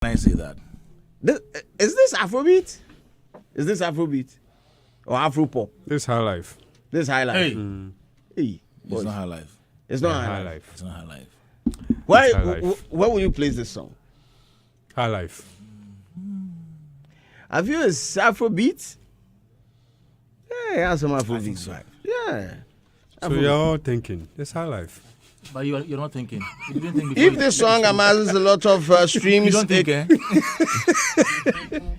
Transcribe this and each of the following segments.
Can I say that? Is this Afrobeat? Is this Afrobeat? Or Afropop? This high life. This high life? Hey. Hey, It's boys. not high life. It's not Yeah, high high life. life. It's not high life. Where, High life. where will you place this song? High life. I feel it's Afrobeat. Yeah, it has some Afrobeat so. vibe. Yeah. So you're all thinking, it's high life. But you're not thinking. You didn't think before If this song amasses a lot of streams, you don't think, eh?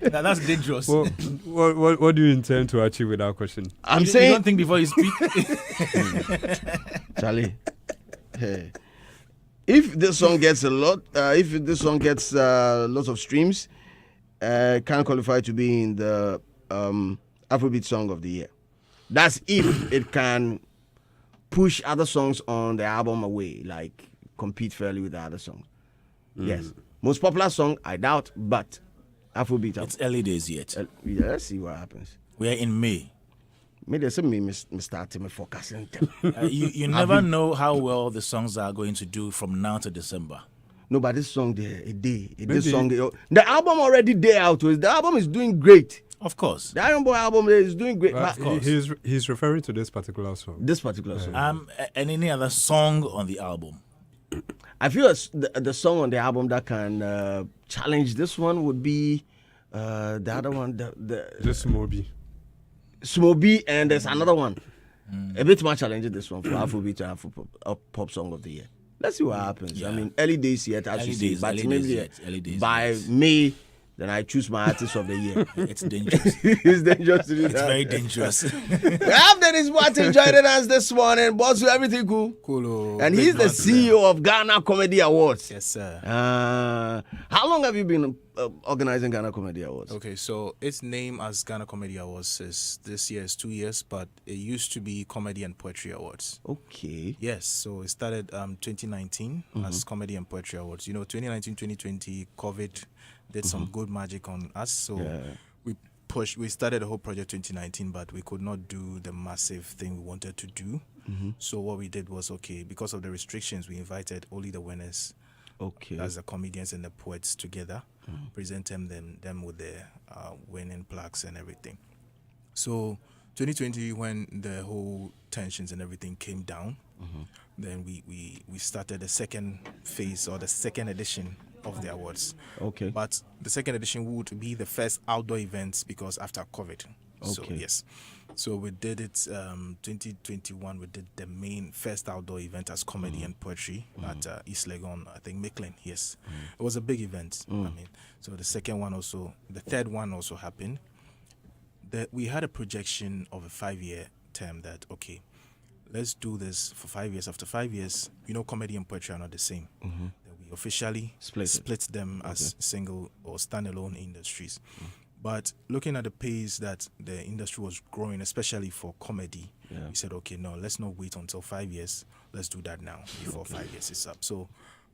That's dangerous. What do you intend to achieve with that question? I'm you saying, don't think before you speak. Charlie, hey, if this song gets a lot, if this song gets lots of streams, can qualify to be in the Afrobeat Song of the Year. That's if it can push other songs on the album away, like compete fairly with the other songs. Yes, most popular song, I doubt, but Afrobeat. It's early days yet. Yeah, let's see what happens. We're in May. Maybe there's me starting forecasting them. You never know how well the songs are going to do from now to December. No, but this song there, this song, the album already there out. The album is doing great. Of course. The Iron Boy album is doing great. But But he's referring to this particular song. this particular song, And any other song on the album. I feel the song on the album that can challenge this one would be the other one, the Just Moby. Smoby, and there's another one. A bit more challenging this one for Afrobeat and Afro pop song of the year. Let's see what happens. Yeah. I mean, early days yet, as Early you say, days, but early maybe days yet, early days by yet. May, then I choose my artist of the year. It's dangerous. It's dangerous to do It's that. very dangerous. We have Dennis Martin joining us this morning. Boss, everything cool? Cool. And he's the CEO of Ghana Comedy Awards. Yes, sir. How long have you been organizing Ghana Comedy Awards? Okay, so its name as Ghana Comedy Awards is this year is 2 years, but it used to be Comedy and Poetry Awards. Okay. Yes, so it started 2019 as Comedy and Poetry Awards. You know, 2019, 2020, COVID did some good magic on us. So we started the whole project 2019, but we could not do the massive thing we wanted to do. So what we did was, okay, because of the restrictions, we invited only the winners. Okay. As the comedians and the poets together, presenting them with their winning plaques and everything. So 2020, when the whole tensions and everything came down, then we started the second phase or the second edition of the awards. Okay. But the second edition would be the first outdoor event because after COVID. So Okay. yes. So we did it 2021. We did the main first outdoor event as comedy and poetry at East Legon, I think Micklin. Yes, it was a big event. I mean, so the second one also, the third one also happened. We had a projection of a 5-year term that okay, let's do this for 5 years. After 5 years, you know, comedy and poetry are not the same. Then we officially split them as single or standalone industries. But looking at the pace that the industry was growing, especially for comedy, we said, okay, no, let's not wait until 5 years. Let's do that now before 5 years is up. So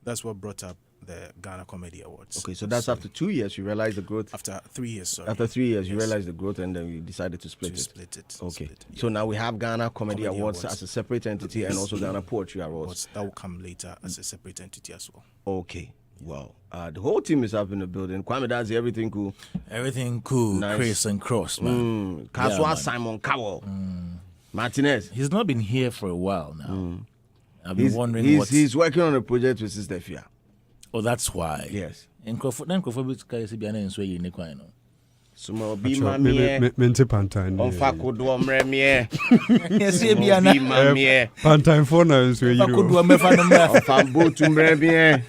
that's what brought up the Ghana Comedy Awards. Okay, so that's after 2 years you realized the growth. After 3 years, sorry. After 3 years you Yes. realized the growth, and then you decided to split To it. split it. Okay. Split, yeah. So now we have Ghana Comedy Comedy Awards Awards. as a separate entity and also Ghana Poetry Awards. But that will come later as a separate entity as well. Okay. Wow. The whole team is up in the building. Kwame Dazi, everything cool. Everything cool, Nice. Chris and Cross, man. Kaswa man. Simon Cowell. Martinez. He's not been here for a while now. I've been wondering He's working on a project with Sister Fia. Oh, that's why. Yes. Nkrofo bi kai se bia na nso yi ne kwan no. Sumo bi mamie. Mente Pantine. Onfa kodo omremie. Yes, bia na. Bi mamie. Pantine for now, so you Akodu know. amefa no mra. Onfa bo tumremie.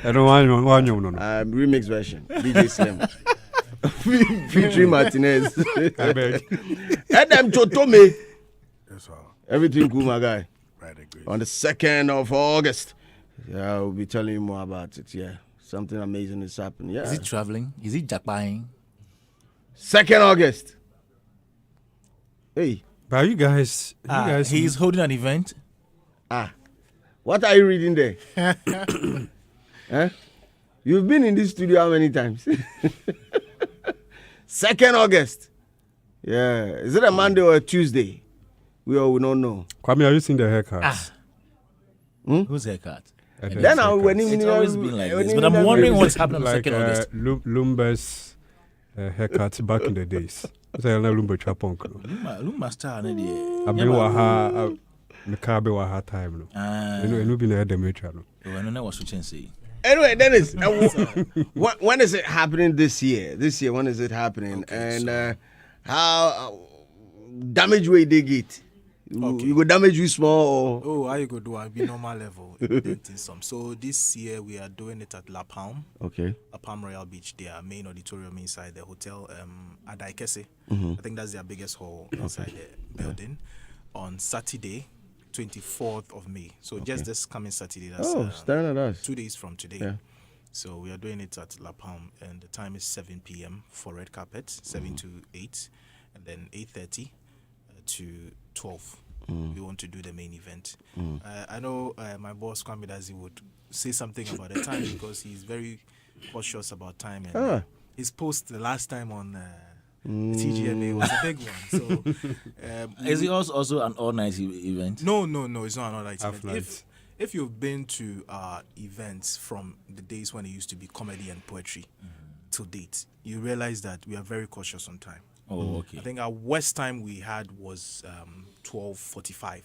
I don't want you, no. Remix version. DJ Slim. Featuring Martinez. I beg. Adam Chotome. That's all. Everything cool, my guy. Right, agree. On the 2nd of August. Yeah, I'll be telling you more about it. Yeah. Something amazing is happening. Yeah. Is he traveling? Is he jackpying? 2nd August. Hey. But you guys, He's holding an event. What are you reading there? Huh? You've been in this studio how many times? 2nd August. Yeah. Is it a Monday or a Tuesday? We all will not know. Kwame, are you seeing the haircut? Who's haircut? And Then I when It's always been like this. But I'm wondering what's happening on like 2nd August. Lumba's haircuts back in the days. So I Lumba Chapunk. Luma star, no, dear. I mean, waha, Makabe waha time. No, and we've been at the metro. I don't know what switching say. Anyway, Dennis, when is it happening this year? This year, when is it happening? Okay, And how damage way they get? Okay. You go damage you small or Oh, how you go do? I be normal level. Denting some. So this year we are doing it at La Palm. okay? La Palm Royal Beach, their main auditorium inside the hotel, Adaikese. Mm-hmm. I think that's their biggest hall inside the building. On Saturday, 24th of May. So just this coming Saturday. That's Staring at us. 2 days from today. Yeah. So we are doing it at La Palm, and the time is 7 p.m. for red carpet, 7 to 8, and then 8:30 to 12. We want to do the main event. I know my boss Kwame Dazi would say something about the time because he's very cautious about time. And his post the last time on the TGMA was a big one. So Is it also an all-night event? no, it's not another Half event. night. If you've been to events from the days when it used to be comedy and poetry till date, you realize that we are very cautious on time. Oh, okay. I think our worst time we had was 12:45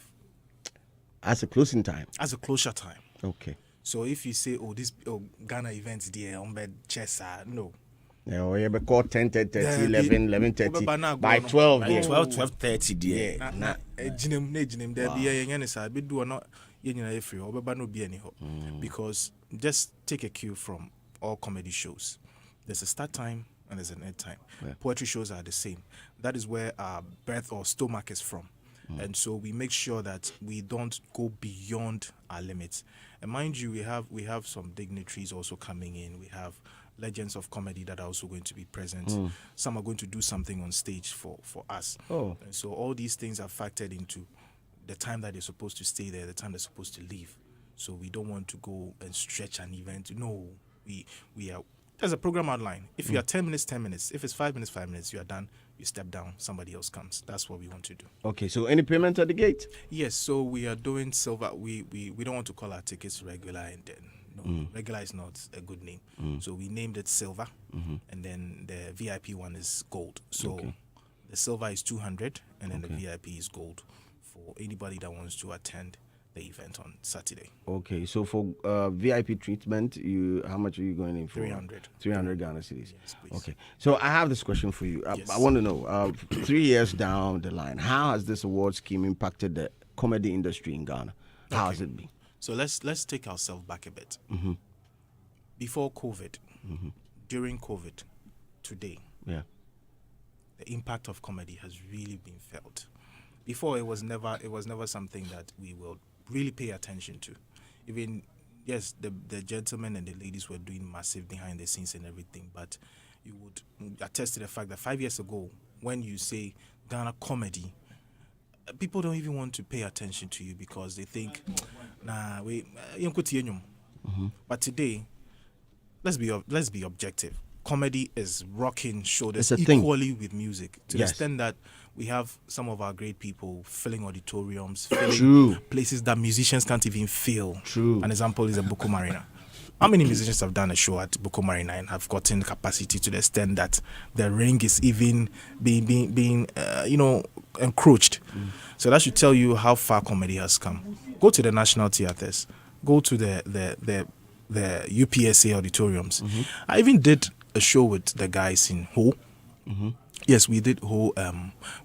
As a closing time. as a closure time. Okay. So if you say, Ghana events there on bed chess, no. Yeah, or you call 10, 10, 30, Yeah, 11, 11, 30. Oba na By go no. 12, By yeah. 12:30, dear. Jinem there be a yen sa be do not yen free or no be any because just take a cue from all comedy shows. There's a start time and there's an end time. Poetry shows are the same. That is where our breath or stomach is from. And so we make sure that we don't go beyond our limits. And mind you, we have some dignitaries also coming in. We have legends of comedy that are also going to be present. Some are going to do something on stage for us. Oh. And so all these things are factored into the time that they're supposed to stay there, the time they're supposed to leave. So we don't want to go and stretch an event. No, we are. There's a program outline. If you are 10 minutes, 10 minutes. If it's 5 minutes, 5 minutes, you are done. You step down, somebody else comes. That's what we want to do. Okay, so any payment at the gate? Yes, so we are doing silver. We don't want to call our tickets regular, and then no, regular is not a good name. So we named it silver, and then the VIP one is gold. So the silver is 200, and then the VIP is gold for anybody that wants to attend the event on Saturday. Okay, so for VIP treatment, how much are you going in for? 300. 300 Ghana cedis. Yes, please. Okay, so I have this question for you. Yes. I want to know, 3 years down the line, how has this award scheme impacted the comedy industry in Ghana? How has it been? So let's take ourselves back a bit. Before COVID, during COVID, today, Yeah. the impact of comedy has really been felt. Before it was never something that we will really pay attention to. Even yes, the gentlemen and the ladies were doing massive behind the scenes and everything, but you would attest to the fact that 5 years ago, when you say Ghana comedy, people don't even want to pay attention to you because they think, nah, but today, let's be objective. Comedy is rocking shoulders It's a thing. equally with music to Yes. the extent that we have some of our great people filling auditoriums, filling True. places that musicians can't even fill. True. An example is the Boko Marina. How many musicians have done a show at Boko Marina and have gotten capacity to the extent that the ring is even being encroached? So that should tell you how far comedy has come. Go to the national theaters. Go to the UPSA auditoriums. I even did a show with the guys in Ho. Yes, we did Ho.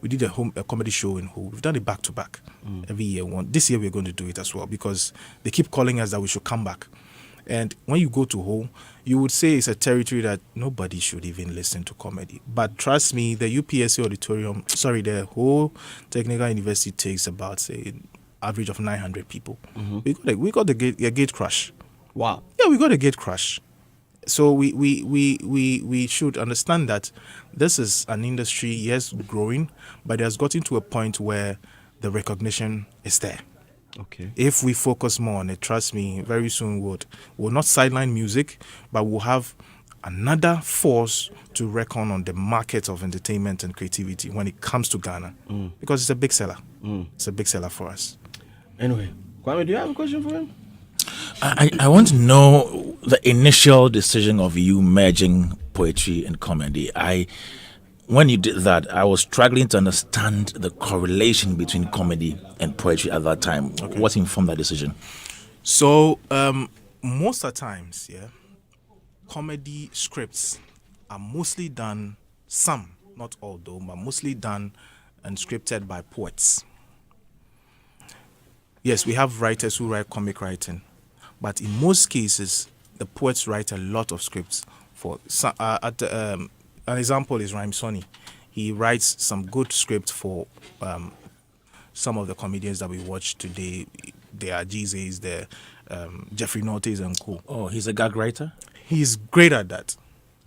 We did a comedy show in Ho. We've done it back to back every year. This year we're going to do it as well because they keep calling us that we should come back. And when you go to Ho, you would say it's a territory that nobody should even listen to comedy. But trust me, the UPSA auditorium, the Ho Technical University takes about, say, average of 900 people. We got the gate crash. Wow. Yeah, we got a gate crash. So we should understand that this is an industry, yes, growing, but it has gotten to a point where the recognition is there. Okay. If we focus more on it, trust me, very soon we'll not sideline music, but we'll have another force to reckon on the market of entertainment and creativity when it comes to Ghana, because it's a big seller. It's a big seller for us. Anyway, Kwame, do you have a question for him? I want to know the initial decision of you merging poetry and comedy. When you did that, I was struggling to understand the correlation between comedy and poetry at that time. What informed that decision? So most of the times, comedy scripts are mostly done, some, not all though, but mostly done and scripted by poets. Yes, we have writers who write comic writing, but in most cases, the poets write a lot of scripts. An example is Rhyme Sonny. He writes some good script for some of the comedians that we watch today. There are GZs, there Jeffrey Nortes and co. Oh, he's a gag writer? He's great at that.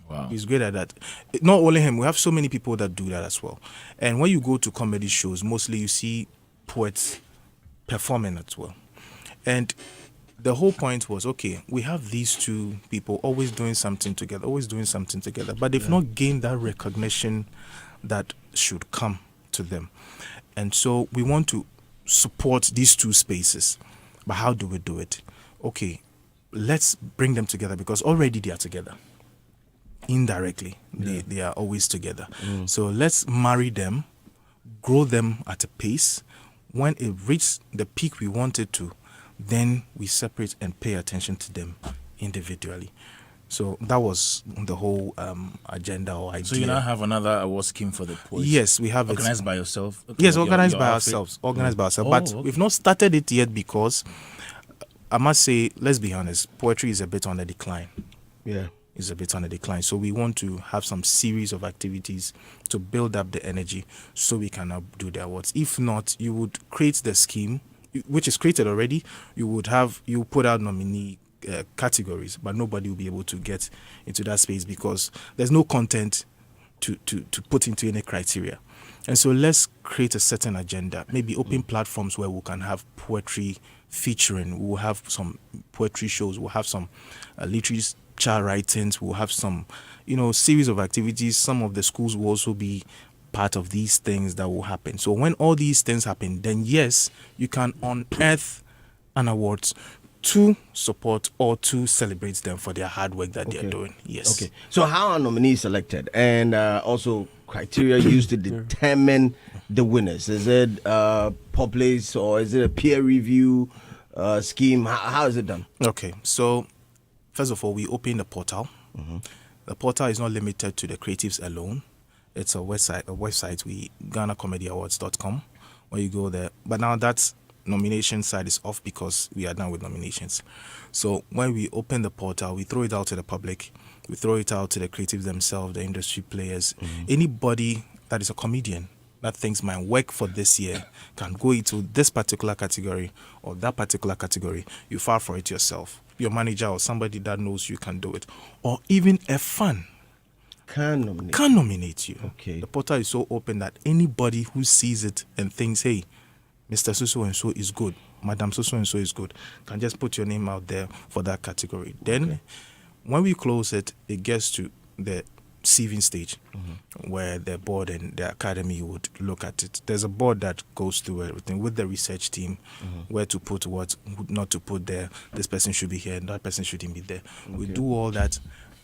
Wow. He's great at that. Not only him, we have so many people that do that as well. And when you go to comedy shows, mostly you see poets performing as well. And the whole point was, okay, we have these two people always doing something together, but they've not gained that recognition that should come to them. And so we want to support these two spaces. But how do we do it? Okay, let's bring them together because already they are together. Indirectly, they are always together. So let's marry them, grow them at a pace. When it reaches the peak we want it to, then we separate and pay attention to them individually. So that was the whole agenda or idea. So you now have another award scheme for the poets? Yes, we have organized by yourself? Okay, yes, organized by outfit? ourselves. Organized by ourselves. Oh, But okay. we've not started it yet because I must say, let's be honest, poetry is a bit on the decline. Yeah. Is a bit on the decline. So we want to have some series of activities to build up the energy so we can do the awards. If not, you would create the scheme, which is created already. You put out nominee categories, but nobody will be able to get into that space because there's no content to put into any criteria. And so let's create a certain agenda, maybe open platforms where we can have poetry featuring. We'll have some poetry shows. We'll have some literature writings. We'll have some, series of activities. Some of the schools will also be part of these things that will happen. So when all these things happen, then yes, you can unearth an award to support or to celebrate them for their hard work that they're doing. Yes. Okay. So how are nominees selected, and also criteria used to determine the winners? Is it published or is it a peer review scheme? How is it done? Okay. So first of all, we open the portal. The portal is not limited to the creatives alone. It's a website, GhanaComedyAwards.com, where you go there. But now that nomination side is off because we are done with nominations. So when we open the portal, we throw it out to the public. We throw it out to the creatives themselves, the industry players. Anybody that is a comedian that thinks my work for this year can go into this particular category or that particular category. You file for it yourself. Your manager or somebody that knows you can do it. Or even a fan Can nominate you. Okay. The portal is so open that anybody who sees it and thinks, hey, Mr. So and so is good, Madam So and so is good, can just put your name out there for that category. Then when we close it, it gets to the sieving stage where the board and the academy would look at it. There's a board that goes through everything with the research team, where to put what, not to put there. This person should be here and that person shouldn't be there. We do all that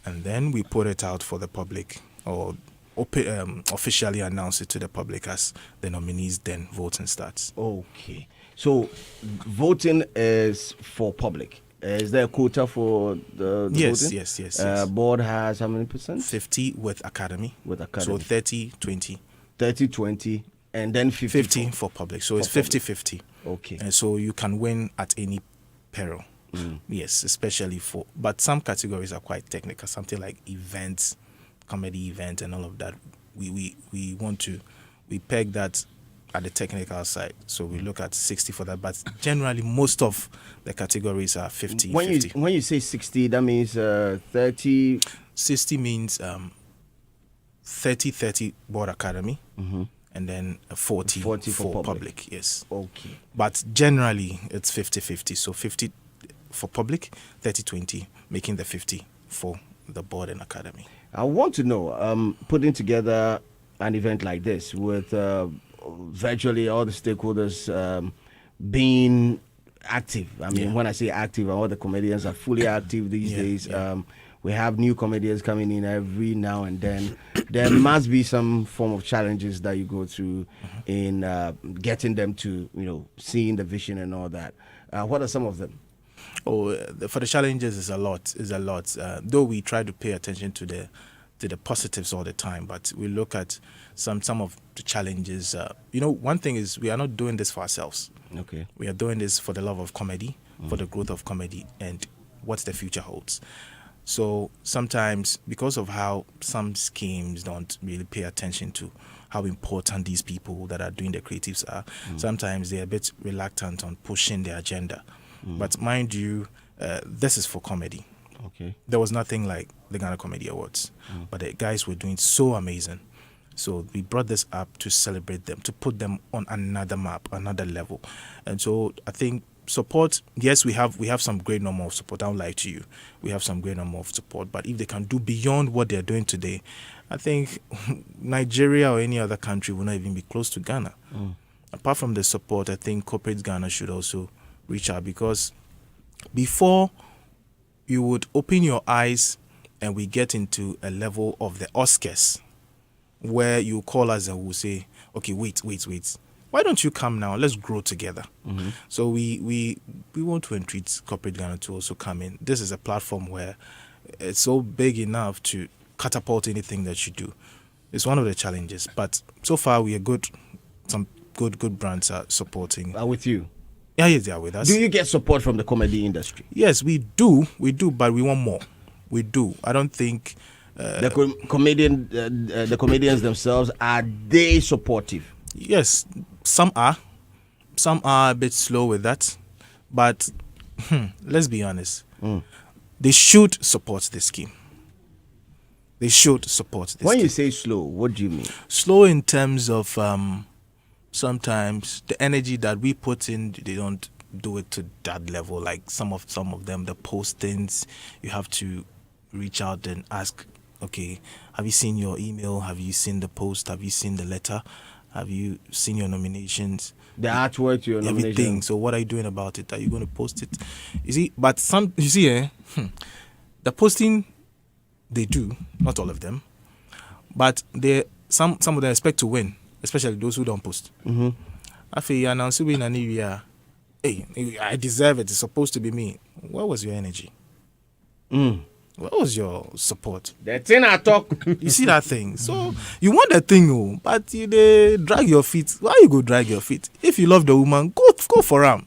and then we put it out for the public or officially announce it to the public as the nominees, then voting starts. Okay. So voting is for public. Is there a quota for the Yes, voting? yes. Board has how many percent? 50 with academy. With academy. So 30, 20. 30, 20, and then 50. 50 for public. So it's 50-50. Okay. And so you can win at any peril. Yes, especially for, but some categories are quite technical, something like events, comedy event and all of that. We peg that at the technical side. So we look at 60 for that, but generally most of the categories are 50, When 50. you say 60, that means 30. 60 means 30 board academy, and then 40 for public. Yes. Okay. But generally it's 50-50. So 50 for public, 30-20, making the 50 for the board and academy. I want to know, putting together an event like this with virtually all the stakeholders being active. I mean, when I say active, all the comedians are fully active these days. We have new comedians coming in every now and then. There must be some form of challenges that you go through in getting them to, seeing the vision and all that. What are some of them? Oh, for the challenges is a lot. Though we try to pay attention to the positives all the time, but we look at some of the challenges. One thing is we are not doing this for ourselves. Okay. We are doing this for the love of comedy, for the growth of comedy, and what the future holds. So sometimes, because of how some schemes don't really pay attention to how important these people that are doing the creatives are, sometimes they're a bit reluctant on pushing their agenda. But mind you, this is for comedy. Okay. There was nothing like the Ghana Comedy Awards, but the guys were doing so amazing. So we brought this up to celebrate them, to put them on another map, another level. And so I think support, yes, we have some great number of support. I don't lie to you. We have some great number of support. But if they can do beyond what they're doing today, I think Nigeria or any other country will not even be close to Ghana. Apart from the support, I think corporate Ghana should also reach out, because before you would open your eyes and we get into a level of the Oscars where you call us and we'll say, okay, wait. Why don't you come now? Let's grow together. So we want to entreat corporate Ghana to also come in. This is a platform where it's so big enough to catapult anything that you do. It's one of the challenges, but so far we are good. Some good brands are supporting. Are with you? Yeah, yes, they are with us. Do you get support from the comedy industry? Yes, we do, but we want more. We do. I don't think the comedians themselves, are they supportive? Yes, some are a bit slow with that, but let's be honest. They should support this scheme. They should support this. When you say slow, what do you mean? Slow in terms of sometimes the energy that we put in, they don't do it to that level. Like some of them, the postings, you have to reach out and ask, okay, have you seen your email? Have you seen the post? Have you seen the letter? Have you seen your nominations? The artwork to your nomination. Everything. So what are you doing about it? Are you going to post it? You see, but the posting, they do, not all of them, but some of them expect to win, especially those who don't post. After you announce win an area, hey, I deserve it. It's supposed to be me. Where was your energy? Where was your support? The thing I talk. You see that thing? So you want the thing, but you drag your feet. Why you go drag your feet? If you love the woman, go for him.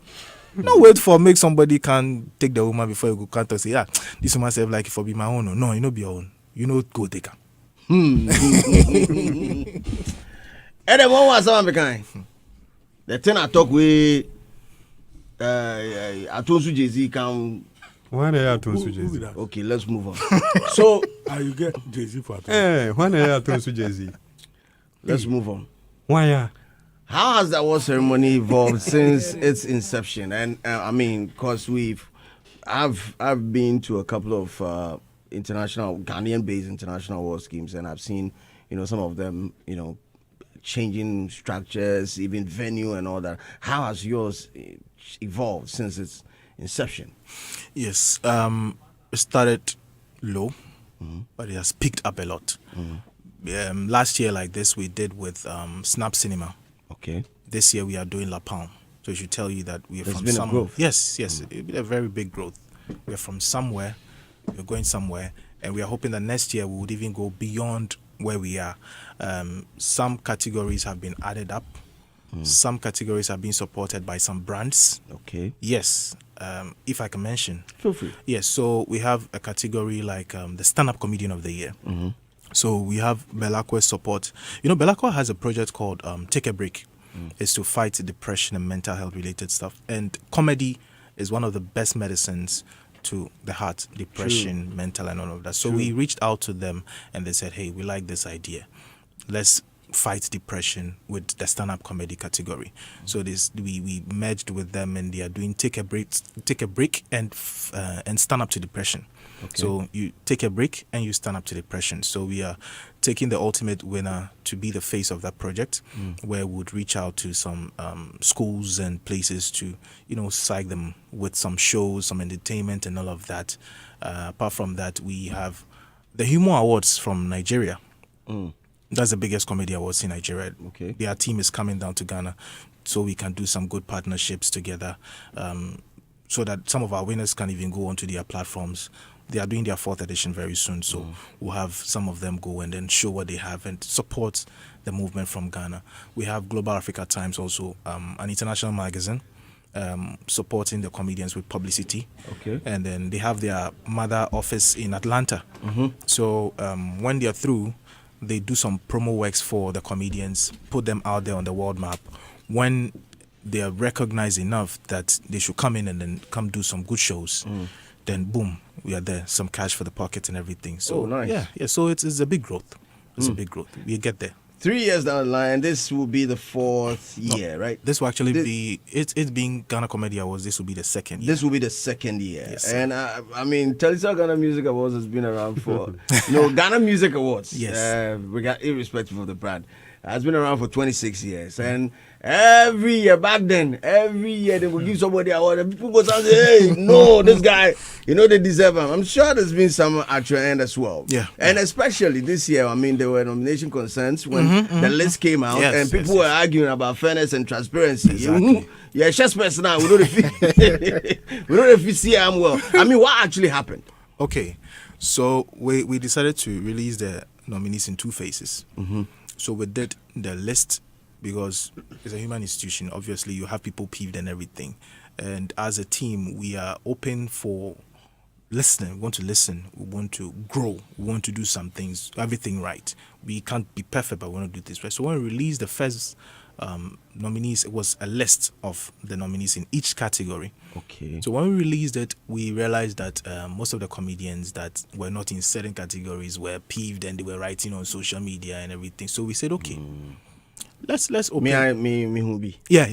No wait for make somebody can take the woman before you go can't say, this woman say like it for be my own. No, you know be your own. You know go take her. And then what was someone behind? The thing I talk with I told you Jay-Z can. Why are you to Jay-Z? Okay, let's move on. So you get Jay-Z for that? Why are you to Jay-Z? Let's move on. Why? How has the award ceremony evolved since its inception? And I mean, because I've been to a couple of international Ghanaian-based international award schemes, and I've seen some of them changing structures, even venue and all that. How has yours evolved since its inception? Yes, it started low, but it has picked up a lot. Last year, like this, we did with Snap Cinema. Okay. This year we are doing La Palme. So it should tell you that we are There's from been somewhere. a growth. Yes, it's been a very big growth. We are from somewhere, we're going somewhere, and we are hoping that next year we would even go beyond where we are. Some categories have been added up. Some categories have been supported by some brands. Okay. Yes, if I can mention. Feel free. Yes, so we have a category like the Stand-Up Comedian of the Year. So we have Belakwa's support. Belakwa has a project called Take a Break. It's to fight depression and mental health related stuff. And comedy is one of the best medicines to the heart, depression, mental and all of that. So we reached out to them and they said, hey, we like this idea. Let's fight depression with the stand-up comedy category. So we merged with them, and they are doing take a break and stand up to depression. Okay. So you take a break and you stand up to depression. So we are taking the ultimate winner to be the face of that project, where we would reach out to some schools and places to, psych them with some shows, some entertainment and all of that. Apart from that, we have the Humor Awards from Nigeria. That's the biggest comedy awards in Nigeria. Okay. Their team is coming down to Ghana so we can do some good partnerships together, so that some of our winners can even go onto their platforms. They are doing their 4th edition very soon, so we'll have some of them go and then show what they have and support the movement from Ghana. We have Global Africa Times also, an international magazine, supporting the comedians with publicity. Okay. And then they have their mother office in Atlanta. So when they're through, they do some promo works for the comedians, put them out there on the world map. When they are recognized enough that they should come in and then come do some good shows, then boom, we are there. Some cash for the pocket and everything. So nice. Yeah. So it's a big growth. It's a big growth. We get there. 3 years down the line, this will be the 4th year, right? This will actually be it's being Ghana Comedy Awards. This will be the 2nd year. This will be the 2nd year. Yes. And I mean, Telisa Ghana Music Awards has been around for Ghana Music Awards. Yes. We got irrespective of the brand. Has been around for 26 years. And every year back then, they will give somebody an award and people go and say, hey, no, this guy, they deserve him. I'm sure there's been some actual end as well. Yeah. And especially this year, I mean, there were nomination concerns when the list came out, Yes, and people were arguing about fairness and transparency. Exactly. Yeah, just person now. We don't know if you see him well. I mean, what actually happened? Okay, so we decided to release the nominees in 2 phases. So we did the list because it's a human institution. Obviously, you have people peeved and everything. And as a team, we are open for listening. We want to listen. We want to grow. We want to do some things, everything right. We can't be perfect, but we want to do this right. So when we released the first nominees, it was a list of the nominees in each category. Okay. So when we released it, we realized that most of the comedians that were not in certain categories were peeved and they were writing on social media and everything. So we said, okay, let's open. Me who be? Yeah.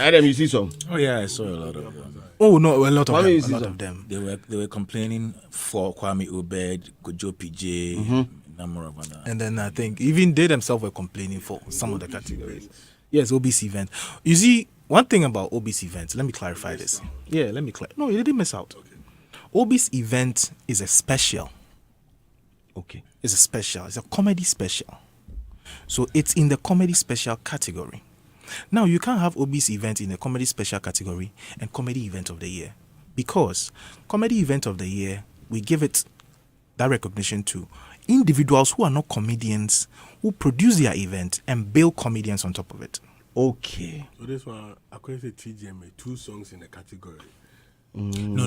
Adam, you see some? Oh yeah, I saw a lot of them. Oh no, a lot of Why them. you A see lot some? of them. They were complaining for Kwame Obed, Kojo PJ, number of other. And then I think even they themselves were complaining for some of the categories. Yes, obese event. You see, one thing about obese events, let me clarify this. Yeah, let me clarify. No, you didn't miss out. Obese event is a special. Okay. It's a special. It's a comedy special. So it's in the comedy special category. Now, you can't have obese event in the comedy special category and comedy event of the year. Because comedy event of the year, we give it that recognition to individuals who are not comedians, who produce their event and build comedians on top of it. Okay. So this one, according to TGMA, 2 songs in the category. No.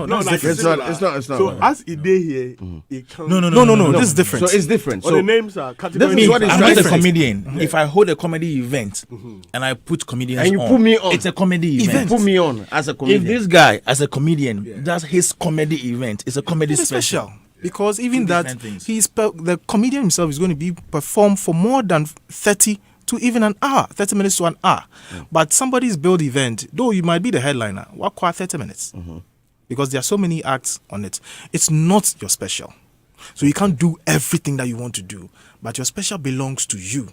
That's like different. It's not. So as it day here, it comes. No. This is different. So it's different. So So the names are category. This is what is I'm not a different. comedian. If I hold a comedy event and I put comedians And you on, put me on. it's a comedy event. put me on as a If comedian. this guy, as a comedian, does his comedy event, it's a comedy It's special. special. Because even Two that, different things. the comedian himself is going to be performed for more than 30 to even an hour, 30 minutes to an hour. But somebody's build event, though you might be the headliner, what quite 30 minutes? Because there are so many acts on it. It's not your special. So you can't do everything that you want to do, but your special belongs to you.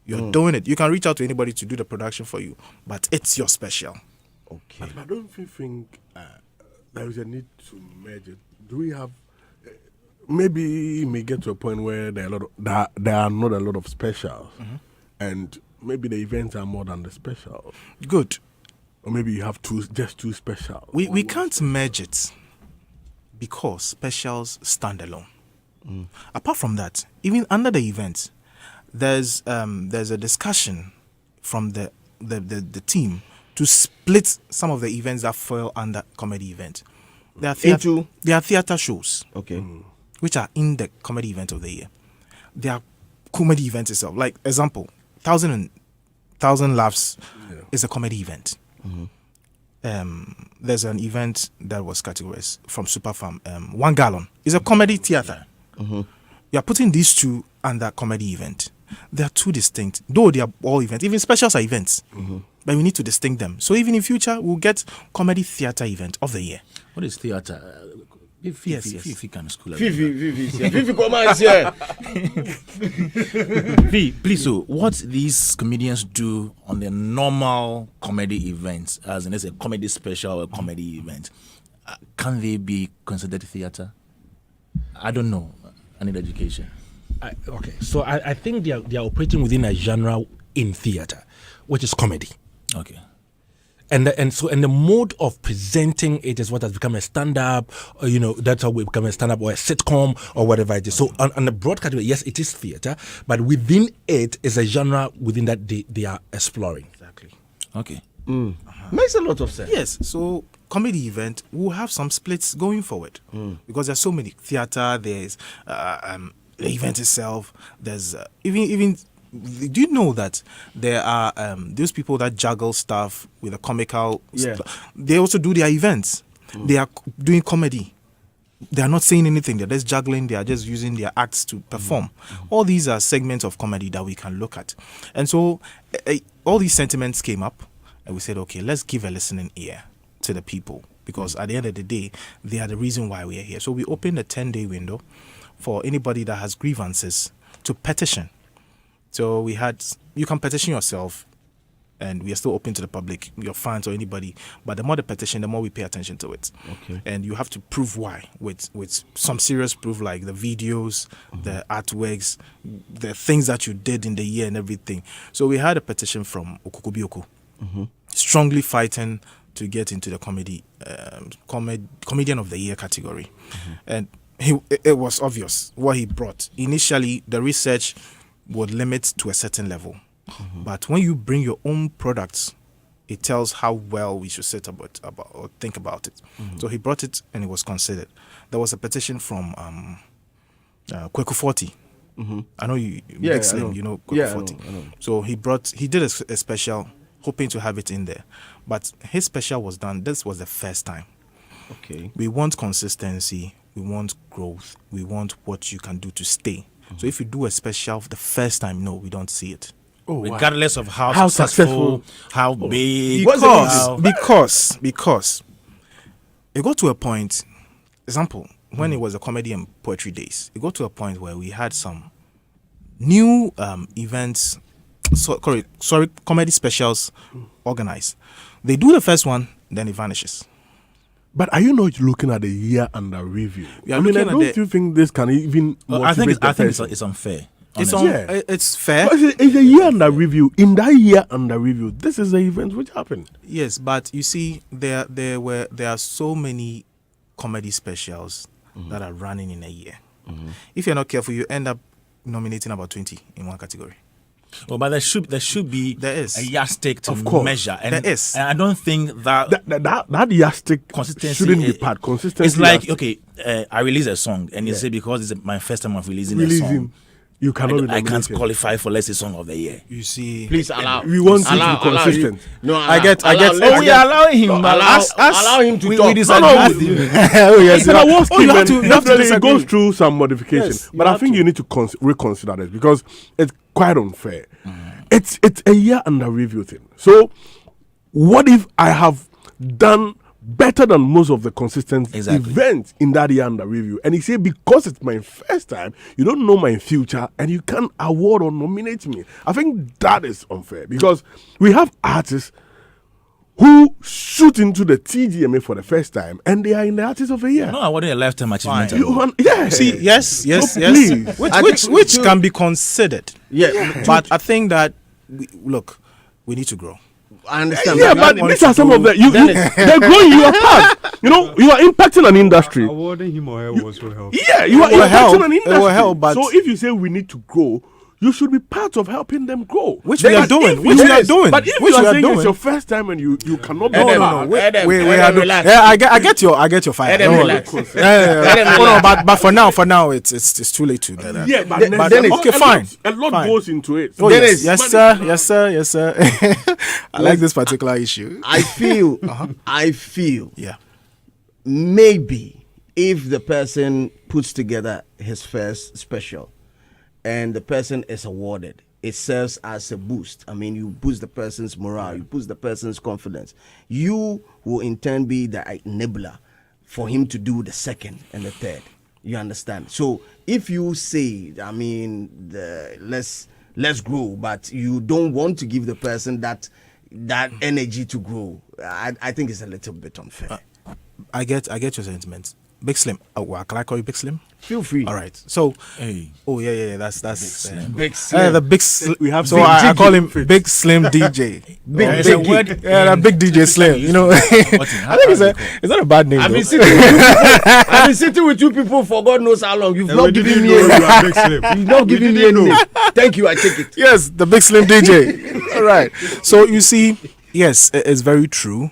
You're doing it. You can reach out to anybody to do the production for you, but it's your special. Okay. But I don't think there is a need to merge it. Do we have? Maybe it may get to a point where there are not a lot of specials, and maybe the events are more than the specials. Good. Or maybe you have just two specials. We can't merge it because specials stand alone. Apart from that, even under the event, there's a discussion from the team to split some of the events that fall under comedy event. There are theater shows, Okay. which are in the comedy event of the year. There are comedy events itself. Like example, Thousand Laughs is a comedy event. There's an event that was categorized from Superfarm, 1 Gallon. It's a comedy theater. You are putting these two under comedy event. they are two distinct. Though they are all events, even specials are events, but we need to distinct them. So even in future, we'll get comedy theater event of the year. What is theater? Yes. Fifi can school. Fifi, come on, here. Please, so what these comedians do on the normal comedy events, as in it's a comedy special or comedy event, can they be considered theater? I don't know. I need education. Okay, so I think they are operating within a genre in theater, which is comedy. Okay. And the mode of presenting it is what has become a stand-up, or, that's how we become a stand-up or a sitcom or whatever it is. So on the broad category, yes, it is theater, but within it is a genre within that they are exploring. Exactly. Okay. Makes a lot of sense. Yes. So comedy event will have some splits going forward because there's so many theater. There's the event itself. There's even. Do you know that there are those people that juggle stuff with a comical stuff? They also do their events. They are doing comedy. They are not saying anything. They're just juggling. They are just using their acts to perform. All these are segments of comedy that we can look at. And so all these sentiments came up and we said, okay, let's give a listening ear to the people because at the end of the day, they are the reason why we are here. So we opened a 10-day window for anybody that has grievances to petition. So you can petition yourself, and we are still open to the public, your fans or anybody. But the more the petition, the more we pay attention to it. Okay. And you have to prove why with some serious proof, like the videos, the artworks, the things that you did in the year and everything. So we had a petition from Okukubioko, strongly fighting to get into the comedian of the year category, and it was obvious what he brought. Initially, the research would limit to a certain level. But when you bring your own products, it tells how well we should sit about or think about it. So he brought it and it was considered. There was a petition from Kweku 40. I know you, Big Slim, you know Kweku 40. I know. So he did a special, hoping to have it in there. But his special was done. This was the first time. Okay. We want consistency. We want growth. We want what you can do to stay. So if you do a special the first time, no, we don't see it. Regardless of how successful, how big. Because it got to a point, example, when it was the comedy and poetry days, it got to a point where we had some new events, comedy specials organized. They do the first one, then it vanishes. But are you not looking at the year under review? I don't you think this can even I think motivate it's unfair. It's fair. But it's a year under review. In that year under review, this is the event which happened. Yes, but you see, there are so many comedy specials that are running in a year. If you're not careful, you end up nominating about 20 in one category. Well, but there should be a yardstick to measure, and there is. And I don't think that yardstick consistency shouldn't be part. Consistency. It's like I release a song, and you say because it's my first time of releasing a song, you cannot. I can't qualify for let's say song of the year. You see, please allow. We want you to be consistent. No, I get. We are allowing him. Allow him to talk. We disagree with you. You have to disagree. It goes through some modifications, Yes, but I think you need to reconsider this because it's quite unfair. It's a year under review thing. So, what if I have done better than most of the consistent events in that year under review? And he said, because it's my first time, you don't know my future and you can't award or nominate me. I think that is unfair because we have artists who shoot into the TGMA for the first time and they are in the Artist of the Year. No, awarding a lifetime achievement. See, yes. Please. Which can be considered. Yeah. But I think that we need to grow. I understand. Yeah, but these are some of the they're growing your path. You are impacting an industry. Awarding him or her will also help. Yeah, you are impacting an industry. It will help, but so if you say we need to grow, you should be part of helping them grow. Which we are doing. But if you are saying it's your first time and you cannot be no. I get your fire. But for now, it's too late to do that. Yeah, but okay, fine. A lot goes into it. Oh, yes, sir. I like this particular issue. I feel. Yeah. Maybe if the person puts together his first special and the person is awarded, it serves as a boost. I mean, you boost the person's morale, you boost the person's confidence. You will in turn be the enabler for him to do the second and the third. You understand? So if you say, I mean, let's grow, but you don't want to give the person that energy to grow, I think it's a little bit unfair. I get your sentiments. Big Slim. Can I call you Big Slim? Feel free. All right. So, Hey. oh yeah, that's Big Slim. the Big Slim. We have So Big I DJ. call him Big Slim DJ. There's a word the Big DJ Slim. You know, What I think it's not a bad name. I've though. been sitting with you people. I've been sitting with you people for God knows how long. You've not given me a name. You've not given me a name. Thank you. I take it. Yes, the Big Slim DJ. All right. So you see, yes, it's very true.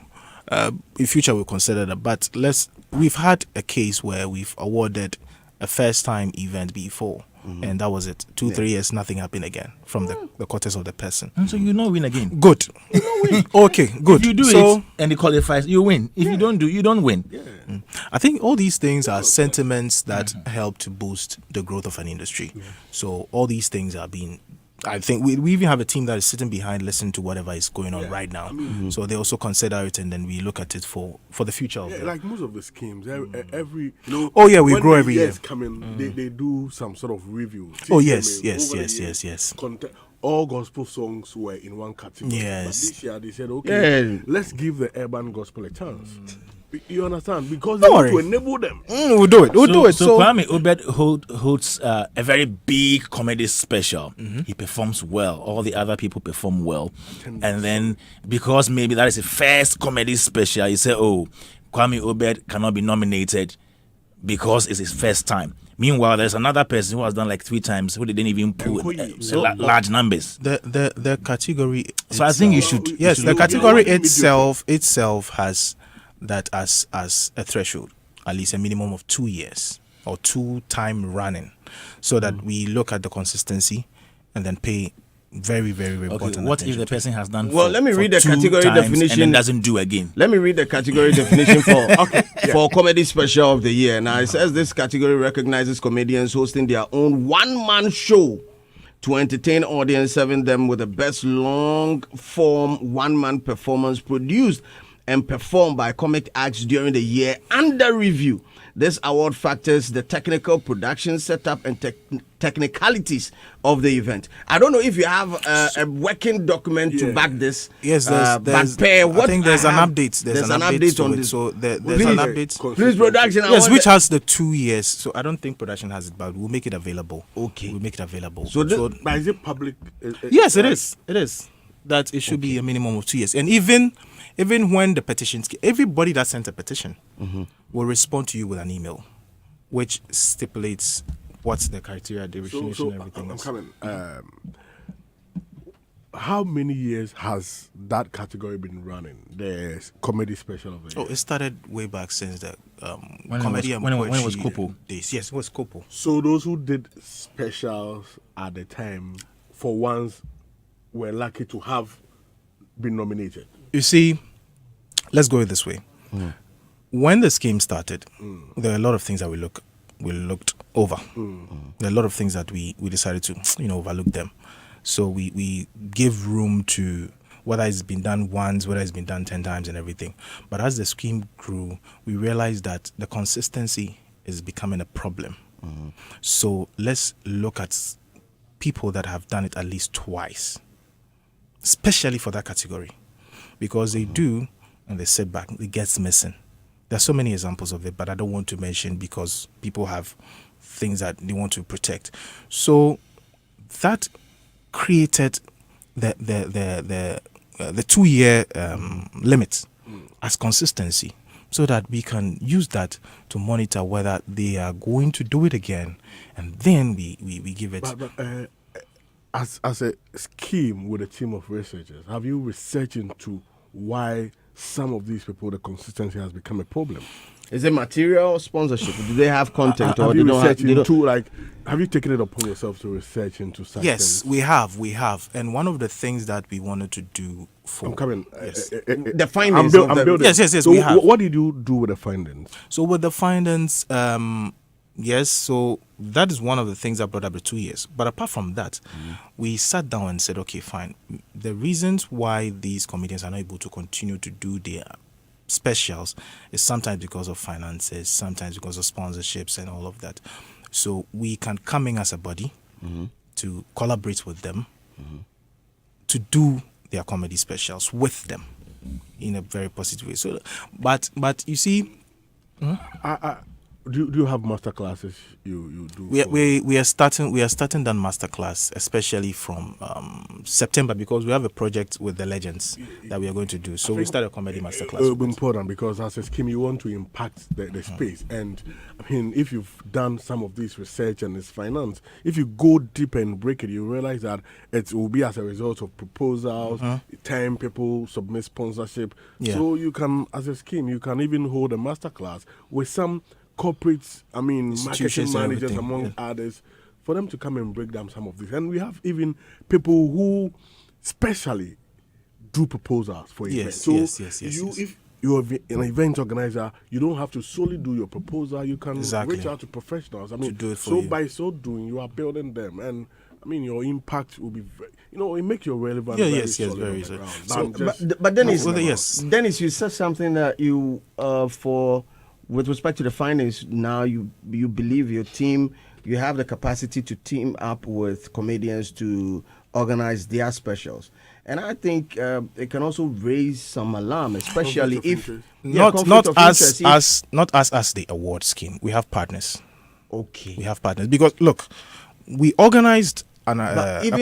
In future we'll consider that, but we've had a case where we've awarded a first time event before, and that was it. 2-3 years, nothing happened again from the quarters of the person. And so you not win again. Good. Okay, good. If you do so, it and it qualifies, you win. If you don't do, you don't win. I think all these things are sentiments that help to boost the growth of an industry. So all these things are being. I think we even have a team that is sitting behind, listening to whatever is going on right now. So they also consider it, and then we look at it for the future of Like most of the schemes, every Oh, yeah, we when grow the every year. years come in, they do some sort of review. Oh, yes, TCMA, yes, over the yes, years, yes. All gospel songs were in one category. Yes. But this year they said, okay, Yeah. let's give the urban gospel a chance. You understand? Because Don't they want to worry. enable them. We'll do it. We'll do it. So Kwame Obed holds a very big comedy special. He performs well. All the other people perform well. And then because maybe that is the first comedy special, you say, oh, Kwame Obed cannot be nominated because it's his first time. Meanwhile, there's another person who has done like 3 times who didn't even put large numbers. the category. So I think you should. Yes, you the should- category itself has that as a threshold, at least a minimum of 2 years or 2 time running, so that we look at the consistency and then pay very, very, very Okay, important what if attention the to it. person has done? Well, let me for read the 2 category times definition. and then doesn't do again. Let me read the category definition for comedy special of the year. Now it says this category recognizes comedians hosting their own one-man show to entertain audience, serving them with the best long-form one-man performance produced and performed by comic acts during the year under review. This award factors the technical production setup and technicalities of the event. I don't know if you have a working document to back this. Yes, but there's per what I think there's an have, update. There's an update update to on it. this. So there's Please, an update. Please, production. I Yes, want which the- has the 2 years. So I don't think production has it, but we'll make it available. Okay. We'll make it available. So the- But is it public? Yes, it is. It is. That it should be a minimum of 2 years. And even when the petitions, everybody that sent a petition will respond to you with an email, which stipulates what's the criteria, the recognition, and everything I'm else. coming. How many years has that category been running? The comedy special of the Oh, year? it started way back since the When it comedy was- and when it was poetry Kopo. days. Yes, it was Kopo. So those who did specials at the time, for once, were lucky to have been nominated. You see, let's go this way. When the scheme started, there are a lot of things that we looked over. There are a lot of things that we decided to overlook them. So we give room to whether it's been done once, whether it's been done 10 times and everything. But as the scheme grew, we realized that the consistency is becoming a problem. So let's look at people that have done it at least twice, especially for that category, because they do and they sit back, it gets missing. There's so many examples of it, but I don't want to mention because people have things that they want to protect. So that created the 2 year limit as consistency, so that we can use that to monitor whether they are going to do it again, and then we give it. But as a scheme with a team of researchers, have you researched into why some of these people, the consistency has become a problem? Is it material sponsorship? Do they have content or Have they you don't have? researched They don't, into, have you taken it upon yourself to research into such Yes, things? we have. And one of the things that we wanted to do for I'm coming. Yes. the findings I'm of the- building. Yes, So we have. what did you do with the findings? So with the findings, Yes, so that is one of the things that brought up the 2 years. But apart from that, we sat down and said, okay, fine. The reasons why these comedians are not able to continue to do their specials is sometimes because of finances, sometimes because of sponsorships and all of that. So we can come in as a body to collaborate with them to do their comedy specials with them in a very positive way. So, but you see, Do you have master classes you do? we are starting that masterclass, especially from September, because we have a project with the legends that we are going to do. So we start a comedy masterclass. It will be important because as a scheme you want to impact the space, and I mean if you've done some of this research and it's finance, if you go deep and break it, you realize that it will be as a result of proposals, time people submit sponsorship. Yeah. So you can, as a scheme, you can even hold a masterclass with some corporates, I mean, marketing Institutions and managers everything, among others, for them to come and break down some of this. And we have even people who specially do proposals for events. So yes. if you're an event organizer, you don't have to solely do your proposal. You can Exactly. reach out to professionals. I mean, do it for so you. by so doing, you are building them, and I mean, your impact will be, it make your relevant. Yeah, very yes, solid very on the solid. ground. So- Than just- But Dennis, Well, yes. Dennis, you said something that you with respect to the findings. Now you believe your team, you have the capacity to team up with comedians to organize their specials, and I think it can also raise some alarm, especially Conflict of if interest. not conflict of us interest, as the award scheme. We have partners. okay. We have partners because look, we organized a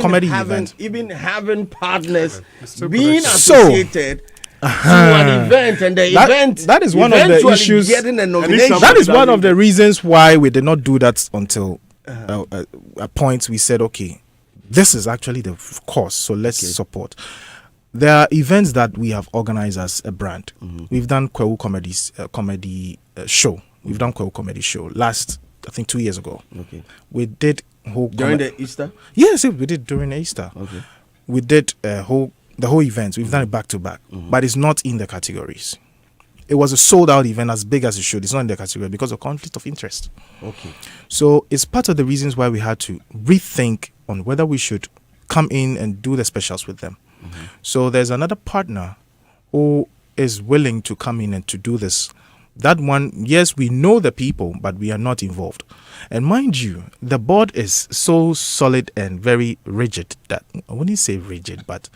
comedy event. Even having partners, still being connection. associated to an event, and the event that is one of the eventually issues- getting a if nomination. That is one of the reasons why we did not do that until a point we said, okay, this is actually the course, so let's support. There are events that we have organized as a brand. We've done Kwewu comedy show. We've done Kwewu comedy show last, I think, 2 years ago. Okay. We did whole During the Easter. Yes, we did during Easter. Okay. We did the whole event. We've done it back to back, but it's not in the categories. It was a sold out event as big as it should. It's not in the category because of conflict of interest. Okay. So it's part of the reasons why we had to rethink on whether we should come in and do the specials with them. So there's another partner who is willing to come in and to do this. That one, yes, we know the people, but we are not involved. And mind you, the board is so solid and very rigid that, I wouldn't say rigid, but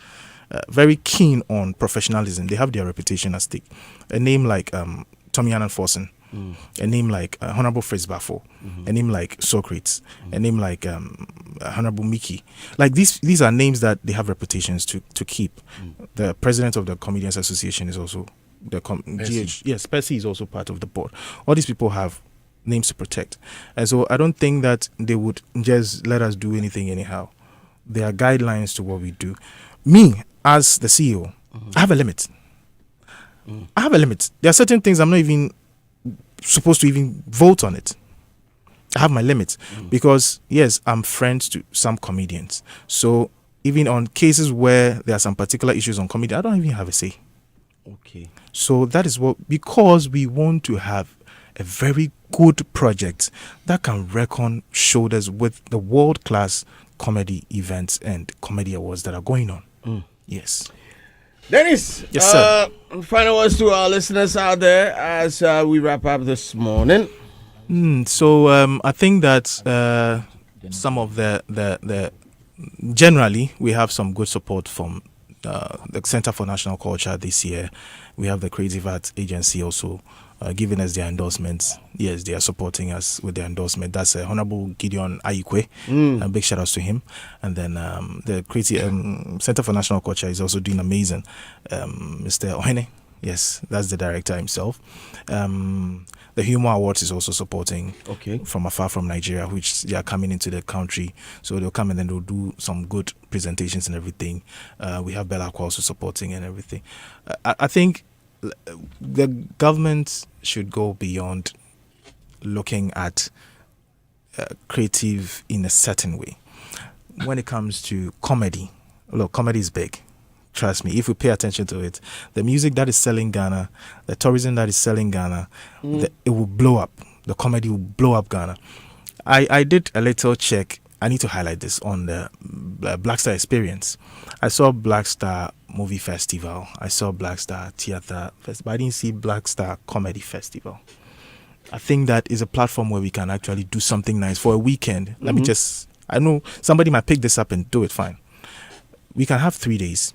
very keen on professionalism. They have their reputation at stake. A name like Tommy Annan Forsen, a name like Honorable Fritz Bafo, a name like Socrates, a name like Honorable Mickey. Like these are names that they have reputations to keep. The president of the Comedians Association is also the GH. Yes, Percy is also part of the board. All these people have names to protect, and so I don't think that they would just let us do anything anyhow. There are guidelines to what we do. Me as the CEO, I have a limit. I have a limit. There are certain things I'm not even supposed to even vote on it. I have my limits because yes, I'm friends to some comedians. So even on cases where there are some particular issues on comedy, I don't even have a say. Okay. So that is because we want to have a very good project that can reckon shoulders with the world-class comedy events and comedy awards that are going on. Yes. Dennis, Yes, sir. Final words to our listeners out there as we wrap up this morning. So I think that some of the generally we have some good support from the Center for National Culture this year. We have the Creative Arts Agency also giving us their endorsements. Yes, they are supporting us with their endorsement. That's Honorable Gideon Ayikwe. A big shout out to him. And then the Creative Center for National Culture is also doing amazing. Mr. Ohene, yes, that's the director himself. The Humor Awards is also supporting from afar from Nigeria, which they are coming into the country. So they'll come and then they'll do some good presentations and everything. We have Bella Aqua also supporting and everything. I think the government should go beyond looking at creative in a certain way. When it comes to comedy, look, comedy is big. Trust me, if we pay attention to it, the music that is selling Ghana, the tourism that is selling Ghana, it will blow up. the comedy will blow up Ghana. I did a little check. I need to highlight this on the Black Star Experience. I saw Black Star Movie Festival. I saw Black Star Theatre Festival. But I didn't see Black Star Comedy Festival. I think that is a platform where we can actually do something nice for a weekend. Let me just, I know somebody might pick this up and do it fine. We can have 3 days.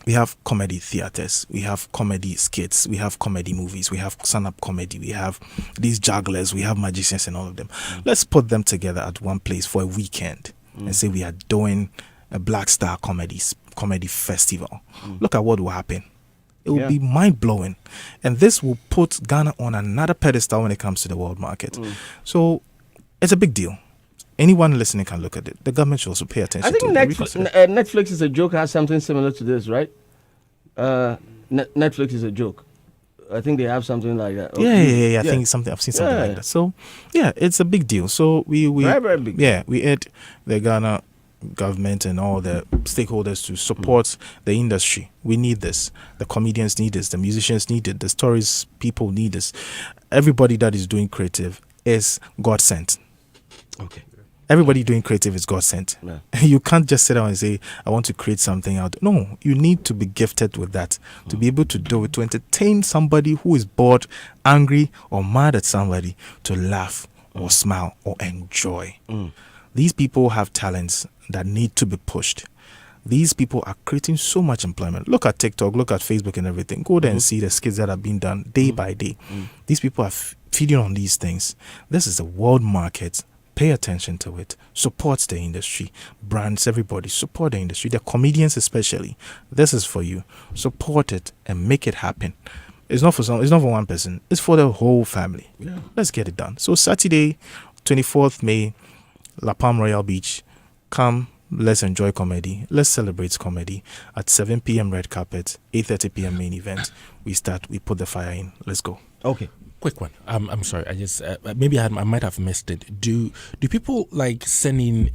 We have comedy theaters, we have comedy skits, we have comedy movies, we have stand-up comedy, we have these jugglers, we have magicians and all of them. Let's put them together at one place for a weekend and say we are doing a Black Star comedy festival. Look at what will happen. It will be mind-blowing. And this will put Ghana on another pedestal when it comes to the world market. So it's a big deal. Anyone listening can look at it. The government should also pay attention I think to it. Netflix is a joke has something similar to this, right? Netflix is a joke. I think they have something like that. Yeah. I think something. I've seen something like that. So yeah, it's a big deal. So we very, very big. Yeah, we urge the Ghana government and all the stakeholders to support the industry. We need this. The comedians need this. The musicians need it. The stories people need this. Everybody that is doing creative is God sent. Okay. Everybody doing creative is God sent. Yeah. You can't just sit down and say, I want to create something out. No, you need to be gifted with that to be able to do it, to entertain somebody who is bored, angry, or mad at somebody, to laugh or smile or enjoy. These people have talents that need to be pushed. These people are creating so much employment. Look at TikTok, look at Facebook and everything. Go there and see the skits that are being done day by day. These people are feeding on these things. This is a world market. Pay attention to it. Support the industry. Brands, everybody, support the industry. The comedians especially. This is for you. Support it and make it happen. It's not for one person. It's for the whole family. Yeah. Let's get it done. So Saturday, 24th May, La Palm Royal Beach. Come, let's enjoy comedy. Let's celebrate comedy. At 7 p.m. red carpet, 8:30 p.m. main event. We put the fire in. Let's go. Okay. Quick one. I'm sorry. I just maybe I might have missed it. Do people like sending